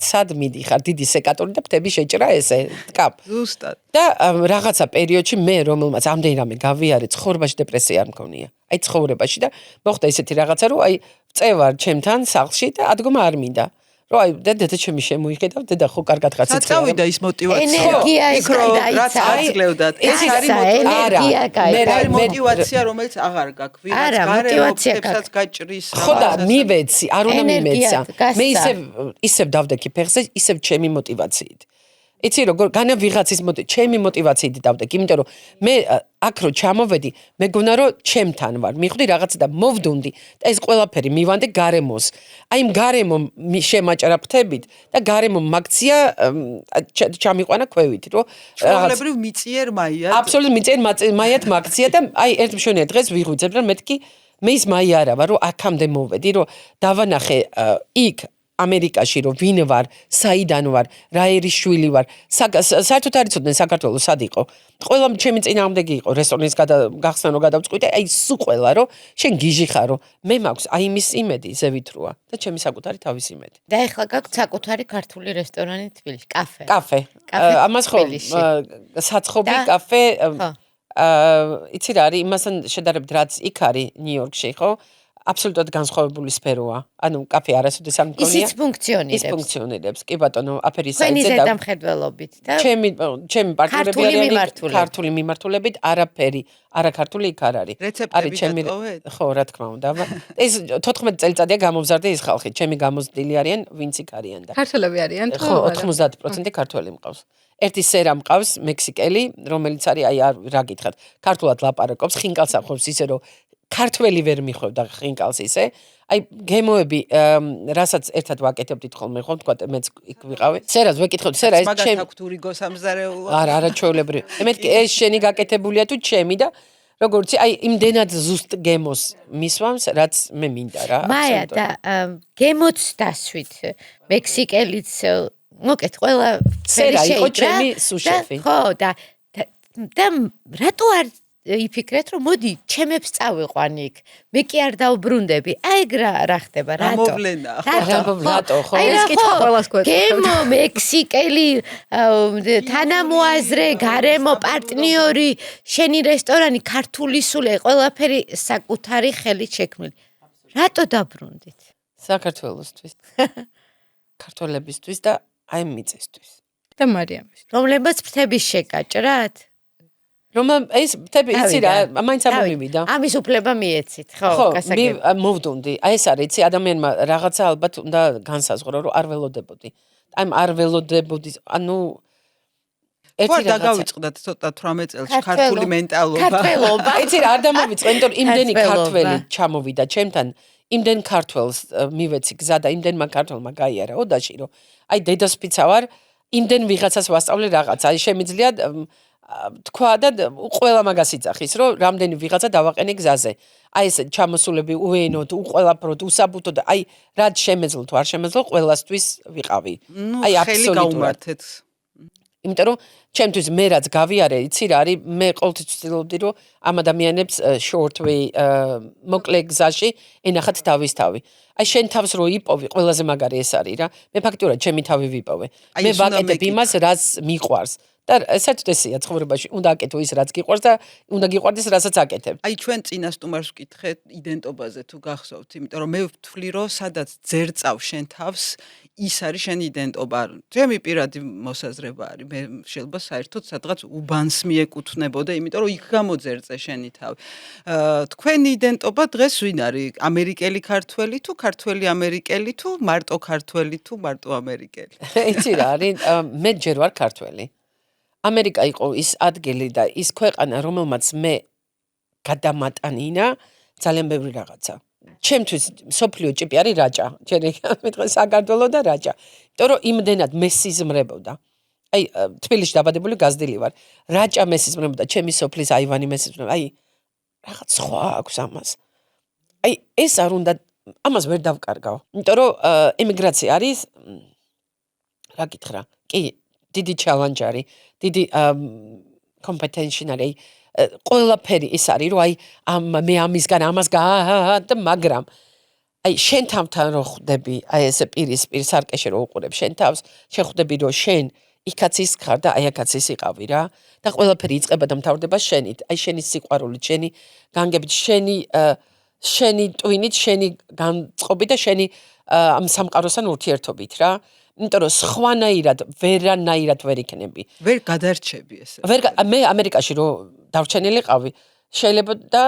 სად მიდიხარ დიდი სეკატორი და ფთები შეჭრა ესე ткап. ზუსტად. და რაღაცა პერიოდში მე რომელმაც ამდენი რამე გავიარე ცხოვრებაში დეპრესია არ მქონია. აი ცხოვრებაში და მოხდა ისეთი რაღაცა რომ აი წევარ ჩემთან სახლში და ადგომა არ მინდა. რომ აი დედა ჩემი შემოიხედა დედა ხო კარგად ხარ ცეცხლი. წავიდა ის мотиваცია. ენერგია ის რაც აძლევდათ. ეს არის ენერგია მე мотиваცია რომელიც აღარ გაქვს. ვიღაც გარემოებსაც გაჭრის. ხო და მივეცი, არ უნდა მიმეცა. მე ისევ დავდექი ფეხზე, ისევ ჩემი мотивაციით. იცი როგორ განა ვიღაცის ჩემი мотивაციით დავდექი, იმიტომ რომ მე აქ რო ჩამოვედი, მეგონა რომ ჩემთან ვარ. მივხვდი რაღაცა და მოვდუნდი და ეს ყველაფერი მივანდე გარემოს. აი იმ გარემომ შემაჭრა ფთებით და გარემომ მაგცია ჩამიყვანა ქვევით, რომ ჩვეულებრივ მიწიერ მაიად. აბსოლუტურად მიწიერ მაიად მაგცია და აი ერთ მშვენიერ დღეს ვიღვიძებ და მეთქი მე ის მაია არა ვარ, რომ აქამდე მოვედი, რომ დავანახე იქ ამერიკაში რომ ვინ ვარ, საიდან ვარ, რა ერის შვილი ვარ, საერთოდ არ იცოდნენ საქართველოს სად იყო. ყველა ჩემი წინააღმდეგი იყო, რესტორნის გახსნა რომ გადავწყვიტე, აი სულ ყველა რომ შენ გიჟი ხარო, მე მაქვს აი იმის იმედი ზევითროა და ჩემი საკუთარი თავის იმედი. და ეხლა გაქვს საკუთარი ქართული რესტორანი თბილისში, კაფე. კაფე. ამას ხო საცხობი კაფე. იცი რა არის, იმასთან შედარებით რაც იქ არის ნიუ-იორკში, ხო? აბსოლუტურად განსხვავებული სფეროა. ანუ კაფე არასოდეს არ მქონია. ისიც ფუნქციონირებს. ის ფუნქციონირებს. კი ბატონო, აფერის საიტზე და ზედამხედველობით და ჩემი პარტნიორები არიან ქართული მიმართულებით, არაფერი, არაქართული იქ არ არის. რეცეპტები გატოვეთ? ხო, რა თქმა უნდა. ეს 14 წელიწადია გამომზარდა ეს ხალხი. ჩემი გამოცდილი არიან, ვინც იქ არიან და. ქართველები არიან თუ ხო, 90% ქართველი მყავს. ერთი სერა მყავს მექსიკელი, რომელიც არის აი რა გითხრათ, ქართულად ლაპარაკობს, ხინკალს ახობს ისე რომ ქართველი ვერ მიხვევდა ხინკალს ისე. აი გემოები, რასაც ერთად ვაკეთებდით ხოლმე, ხო, თქვა მეც იქ ვიყავი. სერას ვეკითხოთ, სერა ეს ჩემი მაგათ აქვს რიგო სამზარეულო. არა, ჩვეულებრივი. მეთქი ეს შენი გაკეთებულია თუ ჩემი და როგორც აი იმდენად ზუსტ გემოს მისვამს, რაც მე მინდა რა. მაია და გემოც დასვით მექსიკელიც მოკეთ ყველა სერა იყო ჩემი სუშეფი. ხო და რატო არ იფიქრეთ რომ მოდი ჩემებს წავიყვან იქ მე კი არ დავბრუნდები აი რა ხდება რატო რატო ხო ეს კითხვა ყველას გვეწევთ გემო მექსიკელი თანამოაზრე გარემო პარტნიორი შენი რესტორანი ქართული სულე ყველაფერი საკუთარი ხელით შექმნილი რატო დაბრუნდით საქართველოსთვის ქართველებისთვის და აი მიწისთვის და მარიამის რომლებიც ფრთების შეკაჭრათ რომ ეს თები იცი რა მაინც ამომივიდა ამის უფლება მიეცით ხო გასაგები მე მოვდუნდი აი ეს არის იცი ადამიანმა რაღაცა ალბათ უნდა განსაზღვრო რომ არ ველოდებოდი აი არ ველოდებოდი ანუ ერთი რაღაცა გავიწყდათ ცოტა 18 წელს ქართული მენტალობა იცი რა არ დამოვიწყე იმიტომ რომ იმდენი ქართველი ჩამოვიდა ჩემთან იმდენ ქართველს მივეცი გზა და იმდენმა ქართველმა გაიარა ოდაში რომ აი დედასპიცა ვარ იმდენ ვიღაცას ვასწავლე რაღაცა აი შემიძლია თქვა და ყველა მაგას იცახის რომ რამდენი ვიღაცა დავაყენე გზაზე აი ეს ჩამოსულები უენოდ უყველაფროდ უსაბუთოდ აი რაც შემეძლო თუ არ შემეძლო ყველასთვის ვიყავი აი აბსოლუტურად იმიტომ რომ ჩემთვის მე რაც გავიარე იცი რა არის მე ყოველთვის ვცდილობდი რომ ამ ადამიანებს short way მოკლე გზაში ენახათ თავის თავი აი შენ თავს რო იპოვი ყველაზე მაგარი ეს არის რა მე ფაქტურად ჩემი თავი ვიპოვე მე ვაკეთებ იმას რაც მიყვარს და საერთოდ ესეა ცხოვრებაში უნდა აკეთო ის რაც გიყვარს და უნდა გიყვარდეს რასაც აკეთებ. აი ჩვენ წინა სტუმარს ვკითხეთ იდენტობაზე თუ გახსოვთ, იმიტომ რომ მე ვთვლი რომ სადაც ძერწავ შენ თავს ის არის შენი იდენტობა. ჩემი პირადი მოსაზრება არის. მე შეიძლება საერთოდ სადღაც უბანს მიეკუთვნებოდა, იმიტომ რომ იქ გამოძერწე შენი თავი. თქვენი იდენტობა დღეს ვინ არის? ამერიკელი ქართველი თუ ქართველი ამერიკელი თუ მარტო ქართველი თუ მარტო ამერიკელი? იცი რა არის? მე ჯერ ვარ ქართველი. ამერიკა იყო ის ადგილი და ის ქვეყანა, რომელმაც მე გადამატანინა ძალიან ბევრი რაღაცა. ჩემთვის სოფლიო ჭიპი არის რაჭა. ჯერ მეთქე საქართველო და რაჭა. იმიტომ რომ იმდენად მე სიზმრებოდა. აი თბილისში დაბადებული გაზრდილი ვარ. რაჭა მე სიზმრებოდა, ჩემი სოფლის აივანი მე სიზმრებოდა. აი რაღაც სხვა აქვს ამას. აი ეს არ უნდა ამას ვერ დავკარგავ. იმიტომ რომ ემიგრაცია არის რა გითხრა? კი, დიდი challenge არის, დიდი competition არის. ყველაფერი ის არის, რომ აი მე ამისგან ამას და მაგრამ აი შენ თავთან რო ხვდები, აი ესე პირისპირ სარკეში რო უყურებ შენ თავს, შეხვდები რომ შენ იქაც ის ხარ და აი აქაც ის იყავი რა და ყველაფერი იწყება და მთავრდება შენით. აი შენი სიყვარულით, შენი განგებით, შენი ტვინით, შენი განწყობით და შენი ამ სამყაროსთან ურთიერთობით რა. იმიტომ რომ სხვანაირად, ვერანაირად ვერ იქნები. ვერ გადარჩები ესე. მე ამერიკაში რო დარჩენილიყავი, შეიძლება და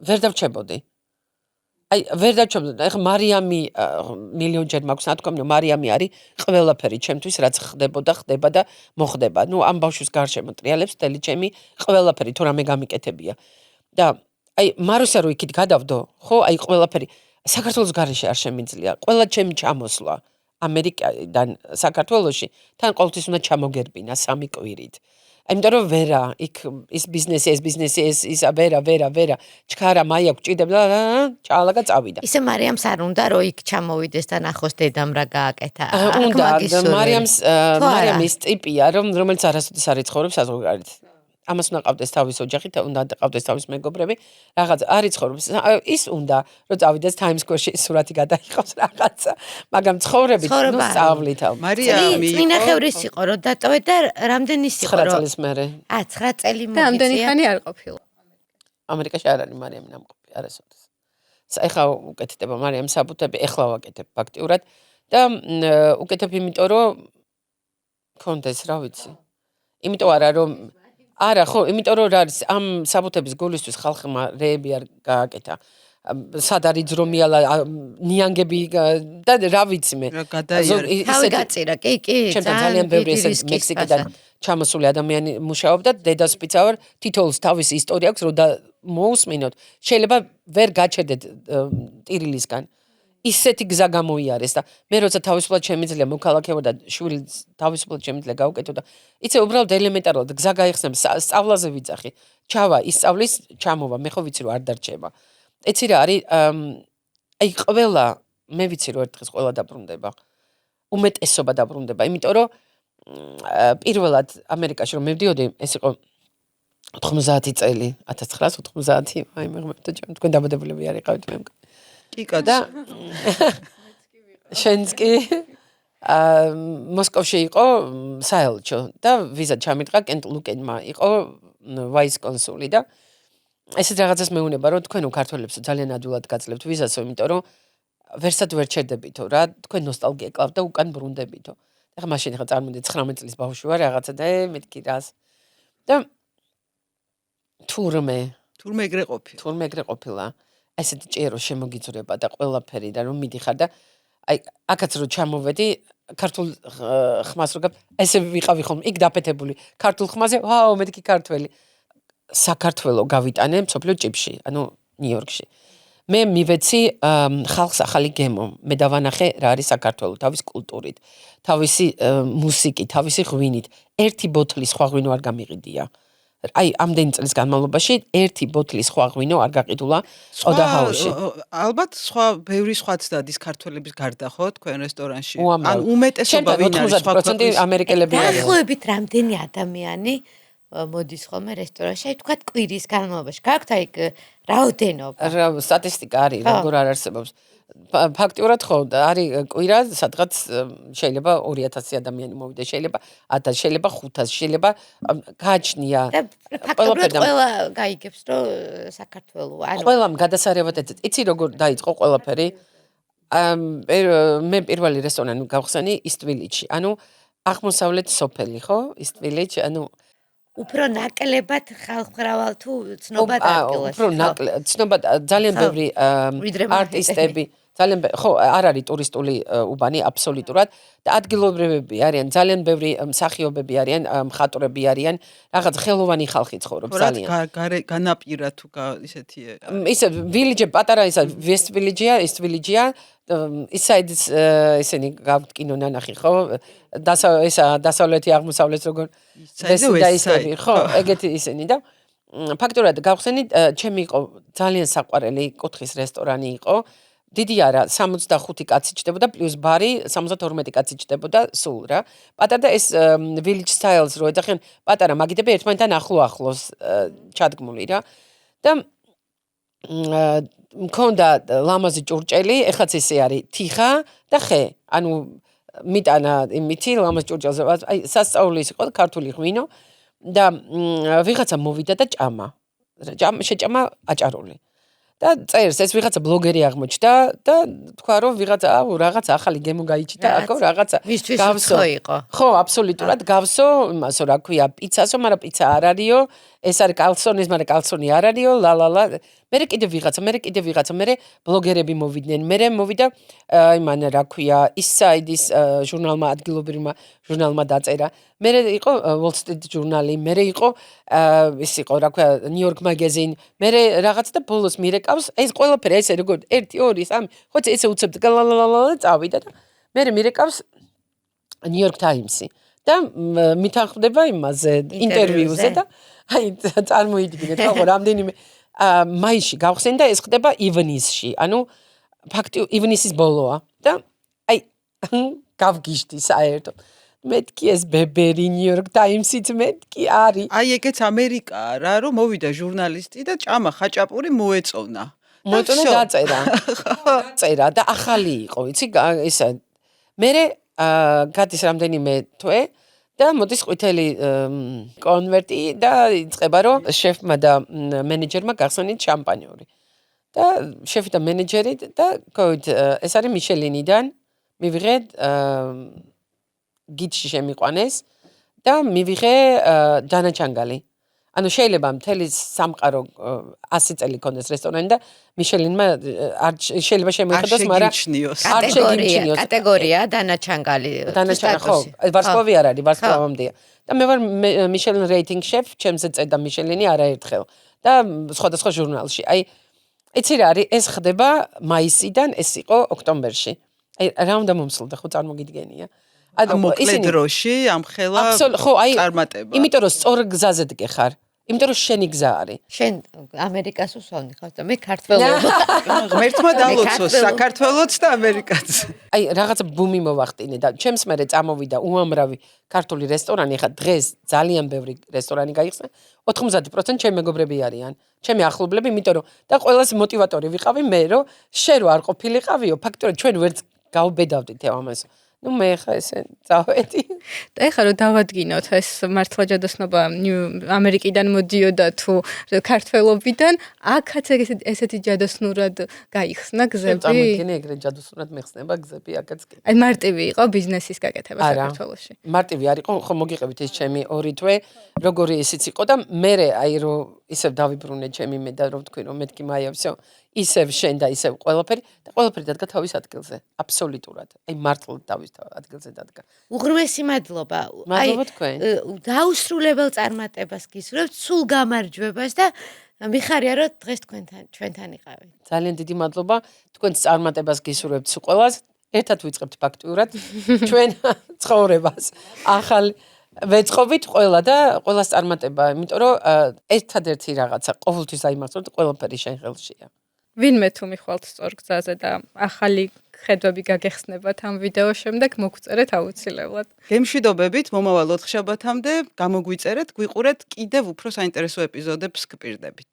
ვერ დავრჩებოდი. აი ვერ დავრჩებოდი. ეხლა მარიამი მილიონჯერ მაქვს ნათქვამი, რომ მარიამი არის ყველაფერი ჩემთვის, რაც ხდება და მოხდება. ნუ ამ ბავშვის გარშემო ტრიალებს მთელი ჩემი ყველაფერი თუ რამე გამიკეთებია. და აი მარუსა რო იქით გადავდო, ხო, აი ყველაფერი საქართველოს გარეშე არ შემიძლია. ყველა ჩემი ჩამოსვლა ამერიკიდან საქართველოში თან ყოველთვის უნდა ჩამოგერბინა 3 კვირით. იმიტომ რომ ვერა, იქ ის ბიზნესი, ის ვერა, ჩქარა, მაია გჭირდება, ჩაალაგა წავიდა. ისე მარიამს არ უნდა რომ იქ ჩამოვიდეს და ნახოს დედამ რა გააკეთა. უნდა, მარიამის ტიპია, რომელიც არასოდეს არ იცხოვრებს საზღვარგარეთ. ამას უნდა ყავდეს თავის ოჯახი, უნდა ყავდეს თავის მეგობრები, რაღაც არ იცხოვრობს. ის უნდა რომ წავიდეს Times Square-ში სურათი გადაიღოს რაღაცა, მაგრამ ცხოვრებით ნუ სწავლით. მარიამი წინახევრის იყო რომ დატოვე და რამდენი ის იყო 9 წლის მერე. 9 წელი და ამდენი მოგიწია. ხანი არ ყოფილა. ამერიკაში არ არის მარიამი ნამყოფი, არასოდეს. ეხლა უკეთდება მარიამ საბუთები, ეხლა ვაკეთებ ფაქტიურად და უკეთებ იმიტომ რომ კონდეს, რა ვიცი. იმიტომ არა ხო, იმიტომ რომ რა არის ამ საბუთების გულისთვის ხალხმა რეები არ გააკეთა. სად არის ძრომიალა ნიანგები და რა ვიცი მე. თავი გაწირა, კი, ძალიან ბევრი ესე მექსიკიდან ჩამოსული ადამიანი მუშაობდა, დედასპიცა ვარ, თითოეულს თავისი ისტორია აქვს, რომ მოусმინოთ. შეიძლება ვერ გაჩერდეთ ტირილისგან. ისეთი გზა გამოიარეს და მე როცა თავისუფლად შემიძლია მოქალაქეობა და შვილს თავისუფლად შემიძლია გავუკეთო და იცი უბრალოდ ელემენტარულად გზა გაიხსნებ, სწავლაზე ვიძახი. ჩავა, ისწავლის, ჩამოვა, მე ხო ვიცი რომ არ დარჩება. ეცი რა არის, აი ყველა მე ვიცი რომ ერთხელ ყველა დაბრუნდება. უმეტესობა დაბრუნდება, იმიტომ რომ პირველად ამერიკაში რომ მივდიოდი, ეს იყო 90 წელი, 1990, აი მე თქვენ დაბადებულები არ იყავით მე კიკა და შენსკი მოსკოვში იყო საელჩო და ვიზა ჩამიტყა კენტ ლუკენმა იყო ვაის კონსული და ესეთ რაღაცას მეუნება რომ თქვენ ქართველებს ძალიან ადვილად გაძლევთ ვიზასო იმიტომ რომ ვერსად ვერ ჩერდებითო რა თქვენ ნოსტალგია კლავთ და უკან ბრუნდებითო ეხლა მაშინ ხა წარმოდე 19 წლის ბავშვი ვარ რაღაცა და მეთქი რას და თურმე ეგრე ყოფილა ესეთი ჭირო შემოგიწურება და ყველაფერი და რომ მიდიხარ და აი აქაც რო ჩამოვედი ქართულ ხმას რო ესე ვიყავი ხომ იქ დაფეთებული ქართულ ხმაზე ვაუ მეთქი ქართველი საქართველო გავიტანე მსოფლიო ჭიბში ანუ ნიუ-იორკში მე მივეცი ხალხს ახალი გემო მე დავანახე რა არის საქართველო თავის კულტურით თავისი მუსიკით თავისი ღვინით ერთი ბოთლის სხვა ღვინო არ გამიყიდია აი ამდენი წლის განმავლობაში ერთი ბოთლის სხვა ღვინო არ გაყიდულა ოდაჰაუსში. ალბათ სხვა ბევრი სხვაც დადის ქართველების გარდა ხო თქვენ რესტორანში. ან უმეტესობა ვინ არის სხვა 90% ამერიკელები არიან. დაახლოებით რამდენი ადამიანი მოდის ხოლმე რესტორანში? აი თქვა კვირის განმავლობაში. გაქვთ აი რაოდენობა. სტატისტიკა არის, როგორ არ არსებობს. ფაქტიურად ხო არის კვირა სადღაც შეიძლება 2000 ადამიანი მოვიდა შეიძლება 1000 შეიძლება 500 შეიძლება გააჩნია ფაქტობრივად ყველა გაიგებს რომ საქართველო ანუ ყველამ გადასარევად ეცეთ იცი როგორ დაიწყო ყველაფერი მე პირველი რესტორანი გავხსენი East Village-ში ანუ აღმოსავლეთ სოფელი ხო East Village ანუ უფრო ნაკლებად ხალხმრავალ თუ ცნობად ადგილას უფრო ნაკლებად ცნობად ძალიან ბევრი არტისტები ძალიან ხო არ არის ტურისტული უბანი აბსოლუტურად და ადგილობრივები არიან ძალიან ბევრი მსახიობები არიან მხატვრები არიან რაღაც ხელოვანი ხალხი ცხოვრობს ძალიან განაპირა თუ ისეთი ისე village პატარა ისა West Village-ია East Village-ია ისაიდ ისენი გაქვთ კინო ნანახი ხო დასავლეთი აღმოსავლეთ როგორ ისები ხო ეგეთი ისენი და ფაქტურად გავხსენით ჩემი იყო ძალიან საყვარელი კუთხის რესტორანი იყო დიდი არა 65 კაცი ჩდებოდა პლუს ბარი 72 კაცი ჩდებოდა სულ რა პატარა ეს village styles რო ეძახიან პატარა მაგიდები ერთმანეთთან ახლოს ჩადგმული რა და მქონდა ლამაზი ჭურჭელი ეხლაც ესე არის თიხა და ხე ანუ მიტანა იმითი ლამაზ ჭურჭელზე აი სასწაულის იყო ქართული ღვინო და ვიღაცა მოვიდა და შეჭამა აჭარული და წერს ეს ვიღაცა ბლოგერი აღმოჩნდა და თქვა რომ ვიღაცა რაღაც ახალი გემო გაიჩიტა აქ რაღაცა გავსო იყო ხო აბსოლუტურად გავსო იმასო რა ქვია პიცასო მაგრამ პიცა არ არისო ეს არის კალსონის მაგრამ კალსონი არ არისო ლალალა მე კიდე ვიღაცა მე ბლოგერები მოვიდნენ მე მოვიდა იმან რა ქვია ისაიდის ჟურნალმა ადგილობრივმა ჟურნალმა დაწერა მე იყო Wall Street ჟურნალი მე იყო ის იყო რა ქვია New York Magazine მე რაღაც და ბოლოს მირეკავს ეს ყველაფერი ესე როგორ 1 2 3 ხო ესე უცებ ლალალა წავიდა და მე მირეკავს New York Times-ი და მითანხმდება იმაზე ინტერვიუზე და აი წარმოიდგინეთ ხო რამდენიმე მაისში გავხსენ და ეს ხდება ივნისში ანუ ფაქტი ივნისის ბოლოა და აი გავგიშდი საერთოდ მეთქი ეს ბებერი New York Times-ით მეთქი არის აი ეგეც ამერიკა რა რომ მოვიდა ჟურნალისტი და ჭამა ხაჭაპური მოეწონა დაწერა და ახალი იყო იცი ისა მე გადის რამდენიმე თვე და მოდის ყვითელი კონვერტი და იწყება რომ შეფმა და მენეჯერმა გახსნით შამპანიური და შეფი და მენეჯერი და ეს არის მიშელინიდან მივიღე გიჩი შემიყვანეს და მივიღე დანაჩანგალი ანუ შეიძლება მთელი სამყარო 100 წელი ქონდეს რესტორანი და მიშელინმა შეიძლება შემოიხედოს მაგრამ კატეგორია დანაჩანგალი ხო ვარსკვლავი არ არის ვარსკვლავამდეა და მე ვარ მიშელინ რეიტინგ შეფ ჩემზე წერდა მიშელინი არაერთხელ და სხვადასხვა ჟურნალში აი იცი რა არის ეს ხდება მაისიდან ეს იყო ოქტომბერში აი რა უნდა მომსვლდა ხო წარმოგიდგენია მოკლე დროში ამ ხელა წარმატება იმიტომ რომ სწორ გზაზე დგეხარ იმიტომ რომ შენი გზა არის შენ ამერიკას უსვამდი ხარ და მე ქართველობა ღმერთმა დალოცოს საქართველოც და ამერიკაც აი რაღაცა ბუმი მოვახტინე და ჩემს მერე წამოვიდა უამრავი ქართული რესტორანი ხა დღეს ძალიან ბევრი რესტორანი გაიხსნა 90% ჩემი მეგობრები არიან ჩემი ახლობლები იმიტომ რომ და ყველაზე მოტივატორი ვიყავი მე რომ შენ რო არ ყოფილიყავიო ფაქტობრივად ჩვენ ვერც გავბედავდით ამას ну მე ხა ესე წავედი და ეხლა რომ დავადგინოთ ეს მართლა ჯადოსნობა ამერიკიდან მოდიოდა თუ ქართველობიდან აქაც ესეთი ჯადოსნურად გაიხსნა გზები წამიგინე ეგრე ჯადოსნურად მეხსნება გზები აქაც კი აი მარტივი იყო ბიზნესის გაკეთება საქართველოში მარტივი არ იყო ხო მოგიყევით ეს ჩემი 2 თვე როგორი ისიც იყო და მე აი რომ ისევ დავიბრუნე ჩემი მე და რომ თქვი რომ მეთქი მაია всё ისევ შენ და ისევ ყველაფერი და ყველაფერი დადგა თავის ადგილზე აბსოლუტურად აი მართლა თავის ადგილზე დადგა უღრმესი მადლობა აი დაუსრულებელ წარმატებას გისურვებთ სულ გამარჯვებას და მიხარია რომ დღეს ჩვენთან იყავით ძალიან დიდი მადლობა თქვენს წარმატებას გისურვებთ სულ ყველას ერთად ვიწყებთ ფაქტიურად ჩვენ ცხოვრებას ახალ ვეწყობით ყველა და ყველას წარმატება იმიტომ რომ ერთადერთი რაღაცა ყოველთვის აიმახსოვრდეთ ყველაფერი შენ ხელშია ვინმე თუ მიხვალთ სწორ გზაზე და ახალი ხედვები გაგეხსნებათ ამ ვიდეო შემდეგ მოგწერეთ აუცილებლად. გემშვიდობებით მომავალ 4 შაბათამდე გამოგვიწერეთ, გვიყურეთ კიდევ უფრო საინტერესო ეპიზოდებს გპირდებით.